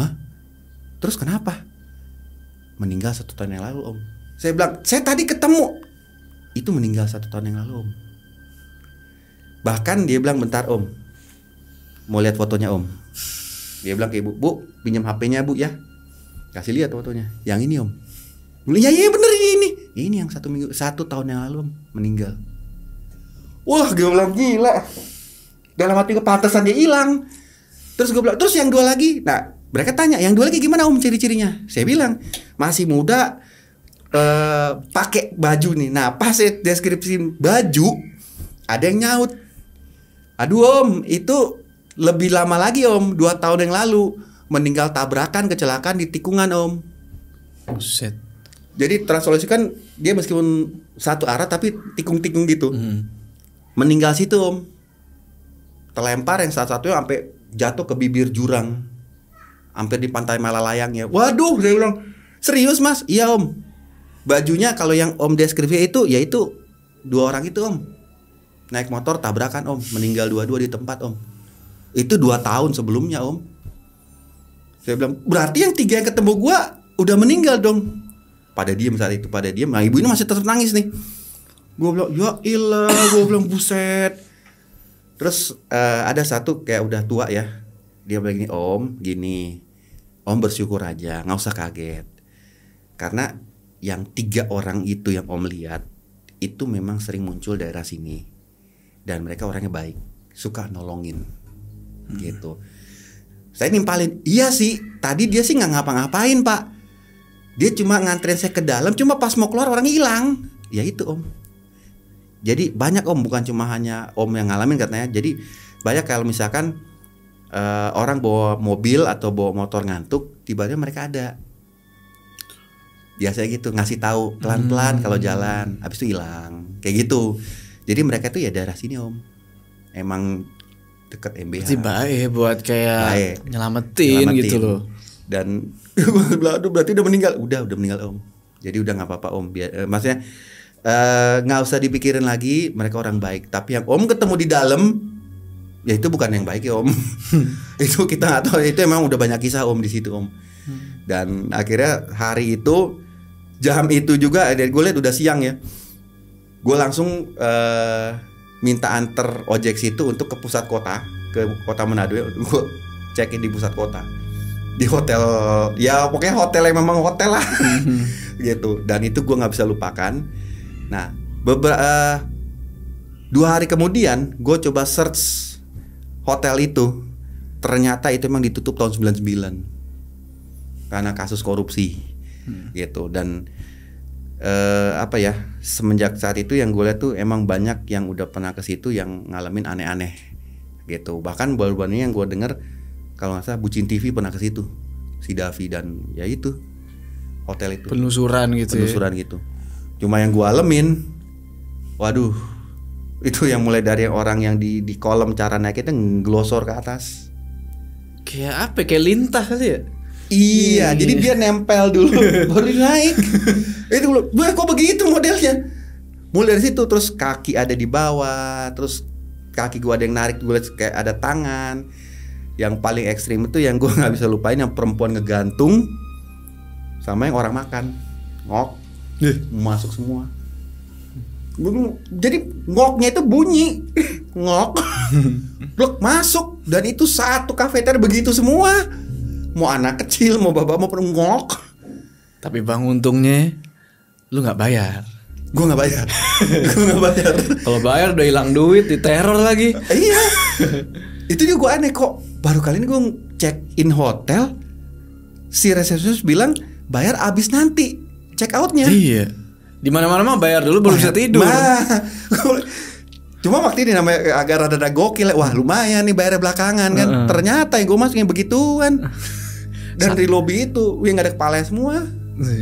"Hah? Terus kenapa?" "Meninggal 1 tahun yang lalu om." Saya bilang, "Saya tadi ketemu." "Itu meninggal 1 tahun yang lalu om." Bahkan dia bilang, "Bentar om, mau lihat fotonya om." Dia bilang ke ibu, "Bu, pinjam HP-nya bu ya, kasih lihat fotonya." "Yang ini om." "Iya bener ini. Ini yang 1 tahun yang lalu om, meninggal." Wah, gue bilang gila. Dalam hati kepantesan dia hilang. Terus gue bilang, "Terus yang 2 lagi?" Nah, mereka tanya, "Yang 2 lagi gimana om ciri-cirinya?" Saya bilang, "Masih muda, pakai baju nih." Nah, pas saya deskripsi baju, ada yang nyaut, "Aduh om, itu lebih lama lagi om, 2 tahun yang lalu, meninggal tabrakan kecelakaan di tikungan om." Buset. Jadi Trans Sulawesi kan dia meskipun satu arah tapi tikung-tikung gitu. Meninggal situ om. Terlempar yang satu-satunya sampai jatuh ke bibir jurang, hampir di pantai Malalayangnya. Waduh, saya bilang, "Serius mas?" "Iya om. Bajunya kalau yang om deskripsi itu, yaitu 2 orang itu om. Naik motor tabrakan om, meninggal dua-dua di tempat om. Itu 2 tahun sebelumnya om." Saya bilang, "Berarti yang 3 yang ketemu gua udah meninggal dong." Pada diem saat itu, pada diem. Nah ibu ini masih tetap nangis nih. Gue bilang, "Ya ilah," gue bilang, "buset." Terus ada satu kayak udah tua ya. Dia bilang gini, "Om, gini, om bersyukur aja, nggak usah kaget. Karena yang 3 orang itu yang om lihat itu memang sering muncul daerah sini dan mereka orangnya baik, suka nolongin gitu. Saya nimpalin, iya sih tadi dia sih nggak ngapa-ngapain Pak, dia cuma nganterin saya ke dalam, cuma pas mau keluar orang hilang. Ya itu Om. Jadi banyak Om, bukan cuma hanya Om yang ngalamin katanya. Jadi banyak kalau misalkan orang bawa mobil atau bawa motor ngantuk, tiba-tiba mereka ada. Biasanya gitu, ngasih tahu pelan-pelan kalau jalan, habis itu hilang. Kayak gitu. Jadi mereka itu ya daerah sini Om. Emang deket MBH. Berarti baik buat kayak nyelamatin gitu loh. Dan aduh berarti udah meninggal. Udah meninggal Om. Jadi udah nggak apa-apa Om. Maksudnya nggak usah dipikirin lagi, mereka orang baik. Tapi yang Om ketemu di dalam, ya itu bukan yang baik ya Om. Itu kita nggak tahu. Itu emang udah banyak kisah Om di situ Om. Dan akhirnya hari itu, jam itu juga, gue lihat udah siang ya. Gue langsung minta anter ojek situ untuk ke pusat kota, ke kota Manado ya. Gue check-in di pusat kota, di hotel, ya pokoknya hotel yang memang hotel lah. Gitu. Dan itu gue nggak bisa lupakan. Nah, 2 hari kemudian gue coba search hotel itu. Ternyata itu emang ditutup tahun 99 karena kasus korupsi. Gitu. Dan semenjak saat itu yang gue lihat tuh emang banyak yang udah pernah ke situ yang ngalamin aneh-aneh. Gitu. Bahkan baru-baru ini yang gue denger, kalau nggak salah Bucin TV pernah ke situ, si Davi, dan ya itu hotel itu penelusuran gitu. Gitu. Cuma yang gue alamin, waduh, itu yang mulai dari orang yang di kolam cara naiknya ngelosor ke atas. Kayak apa? Kayak lintah kali ya? Iya, jadi dia nempel dulu baru naik. Itu kok begitu modelnya. Mulai dari situ, terus kaki ada di bawah, terus kaki gue ada yang narik, gue liat kayak ada tangan. Yang paling ekstrim itu yang gue nggak bisa lupain, yang perempuan ngegantung sama yang orang makan ngok. Masuk semua. Jadi ngoknya itu bunyi ngok, blok masuk, dan itu satu kafeter begitu semua. Mau anak kecil, mau bapak, mau ngok. Tapi Bang, untungnya lu nggak bayar. Gue nggak bayar. Kalau bayar udah hilang duit, diteror lagi. Iya. Itu juga gue aneh, kok baru kali ini gue check in hotel, si resepsionis bilang bayar abis nanti check outnya. Iya. Di mana-mana mah bayar dulu baru bisa tidur. Cuma waktu ini namanya agak rada gokil. Wah lumayan nih bayar belakangan kan. Ternyata yang gue masuknya begituan. Dan di lobby itu yang gak ada kepala semua.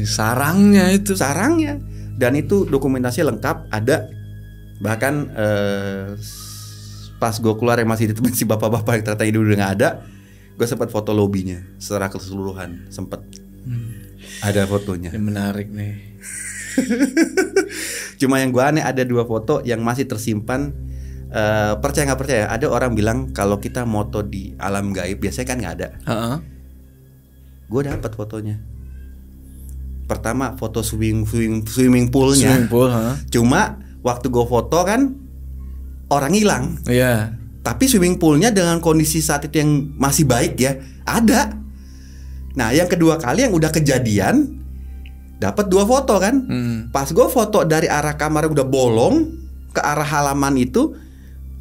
Sarangnya itu. Sarangnya. Dan itu dokumentasinya lengkap, ada. Bahkan pas gue keluar yang masih ditemuin si bapak-bapak yang ternyata itu udah gak ada, gue sempat foto lobbynya secara keseluruhan. Sempet ada fotonya. Yang menarik nih. Cuma yang gue aneh, ada 2 foto yang masih tersimpan. Percaya nggak percaya, ada orang bilang kalau kita moto di alam gaib biasanya kan nggak ada. Gue dapat fotonya. Pertama foto swimming poolnya. Cuma waktu gue foto kan orang hilang. Iya. Tapi swimming poolnya dengan kondisi saat itu yang masih baik ya, ada. Nah yang kedua kali yang udah kejadian, dapat 2 foto kan. Pas gue foto dari arah kamar udah bolong ke arah halaman itu,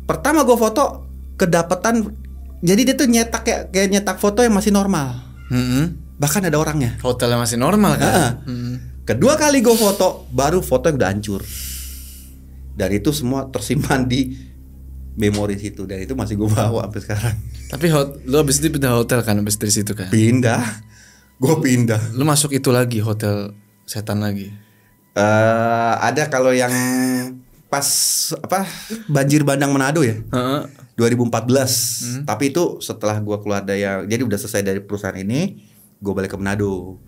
pertama gue foto kedapetan. Jadi dia tuh nyetak kayak nyetak foto yang masih normal. Bahkan ada orangnya. Hotelnya masih normal kan. Kedua kali gue foto, baru foto yang udah hancur. Dan itu semua tersimpan di memori situ, dan itu masih gue bawa sampai sekarang. Tapi lu abis itu pindah hotel kan, abis dari situ kan? Gue pindah. Lu masuk itu lagi, hotel setan lagi? Ada kalau yang pas banjir bandang Manado ya, 2014. Tapi itu setelah gue keluar dari, jadi udah selesai dari perusahaan ini, gue balik ke Manado.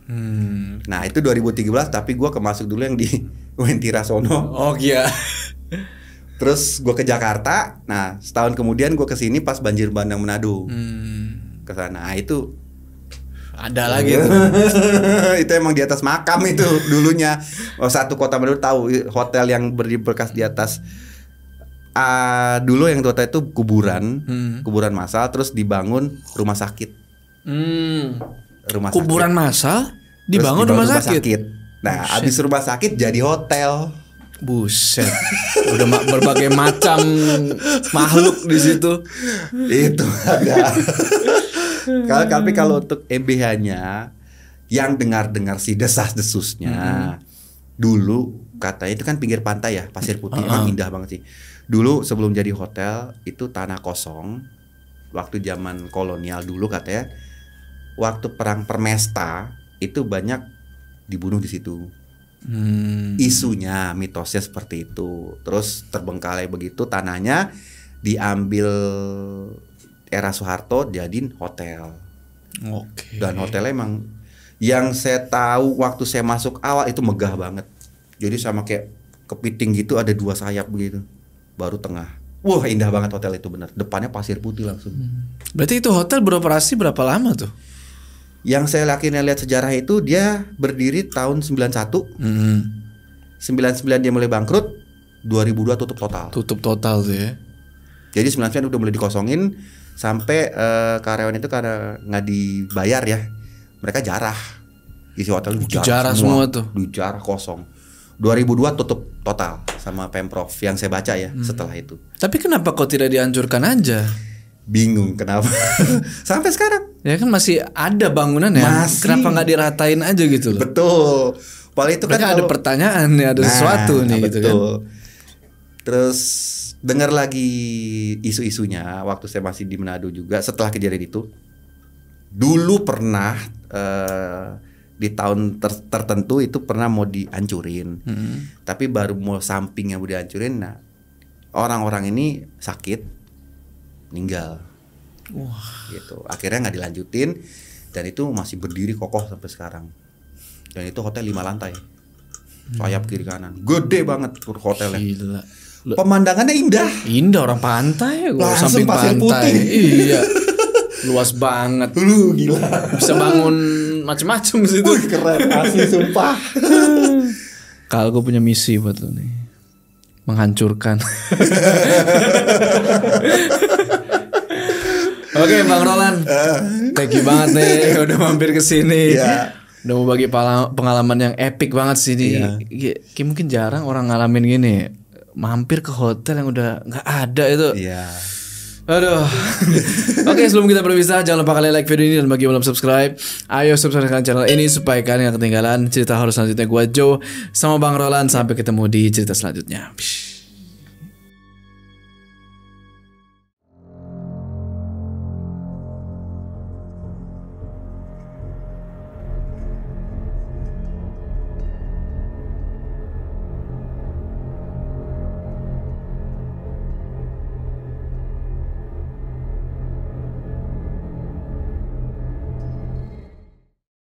Nah itu 2013, tapi gue kemasuk dulu yang di Wentira sono. Oh iya. Terus gue ke Jakarta. Nah setahun kemudian gue kesini pas banjir bandang Manado. Kesana. Nah itu ada lagi tuh. Itu emang di atas makam itu dulunya. Satu kota Manado tahu hotel yang berkas di atas. Dulu yang hotel itu kuburan, kuburan massal, terus dibangun rumah sakit. Kuburan massal dibangun rumah sakit. Nah, abis rumah sakit jadi hotel. Buset. Udah berbagai macam makhluk di situ. Itu ada. Tapi kalau untuk EBH-nya yang dengar-dengar si desas-desusnya, dulu katanya itu kan pinggir pantai ya, Pasir Putih, emang indah banget sih. Dulu sebelum jadi hotel itu tanah kosong. Waktu zaman kolonial dulu katanya, waktu perang Permesta itu banyak dibunuh di situ. Isunya, mitosnya seperti itu. Terus terbengkalai begitu, tanahnya diambil era Soeharto jadiin hotel. Oke. Dan hotelnya emang yang saya tahu waktu saya masuk awal itu megah banget. Jadi sama kayak kepiting gitu, ada 2 sayap begitu. Baru tengah. Wah, indah banget hotel itu benar. Depannya pasir putih langsung. Berarti itu hotel beroperasi berapa lama tuh? Yang saya yakin lihat sejarah itu dia berdiri tahun 91. 99 dia mulai bangkrut, 2002 tutup total. Tutup total tuh ya. Jadi 99 udah mulai dikosongin sampai karyawan itu karena nggak dibayar ya. Mereka jarah. Isi hotel Jarah semua tuh. Dijarah kosong. 2002 tutup total sama Pemprov yang saya baca ya setelah itu. Tapi kenapa kok tidak dihancurkan aja? Bingung kenapa. Sampai sekarang. Ya kan masih ada bangunan ya. Masih. Kenapa nggak diratain aja gitu loh? Betul. Paling itu kan ada pertanyaan nih, ada sesuatu nih gitu kan. Terus dengar lagi isu-isunya waktu saya masih di Manado juga setelah kejadian itu. Dulu pernah di tahun tertentu itu pernah mau dihancurin. Tapi baru mau sampingnya mau dihancurin, nah orang-orang ini sakit, meninggal. Wah. Gitu. Akhirnya nggak dilanjutin dan itu masih berdiri kokoh sampai sekarang. Dan itu hotel 5 lantai. Sayap kiri kanan. Gede banget hotelnya. Gila. Pemandangannya indah. Indah, orang pantai, gua Langsung samping pasir pantai. putih. Iya. Luas banget. Lu gila. Bisa bangun macem-macem situ. Wih, keren asli sumpah. Kalau gue punya misi buat lo nih, menghancurkan. Oke, Bang Roland, thank you banget nih udah mampir ke sini. Iya. Udah mau bagi pengalaman yang epic banget sih nih. Kayak mungkin jarang orang ngalamin gini, mampir ke hotel yang udah nggak ada itu. Iya. Aduh. Oke, sebelum kita berpisah, jangan lupa kalian like video ini dan bagi yang belum subscribe, ayo subscribe channel ini supaya kalian gak ketinggalan cerita horor selanjutnya. Gua Joe sama Bang Roland, sampai ketemu di cerita selanjutnya.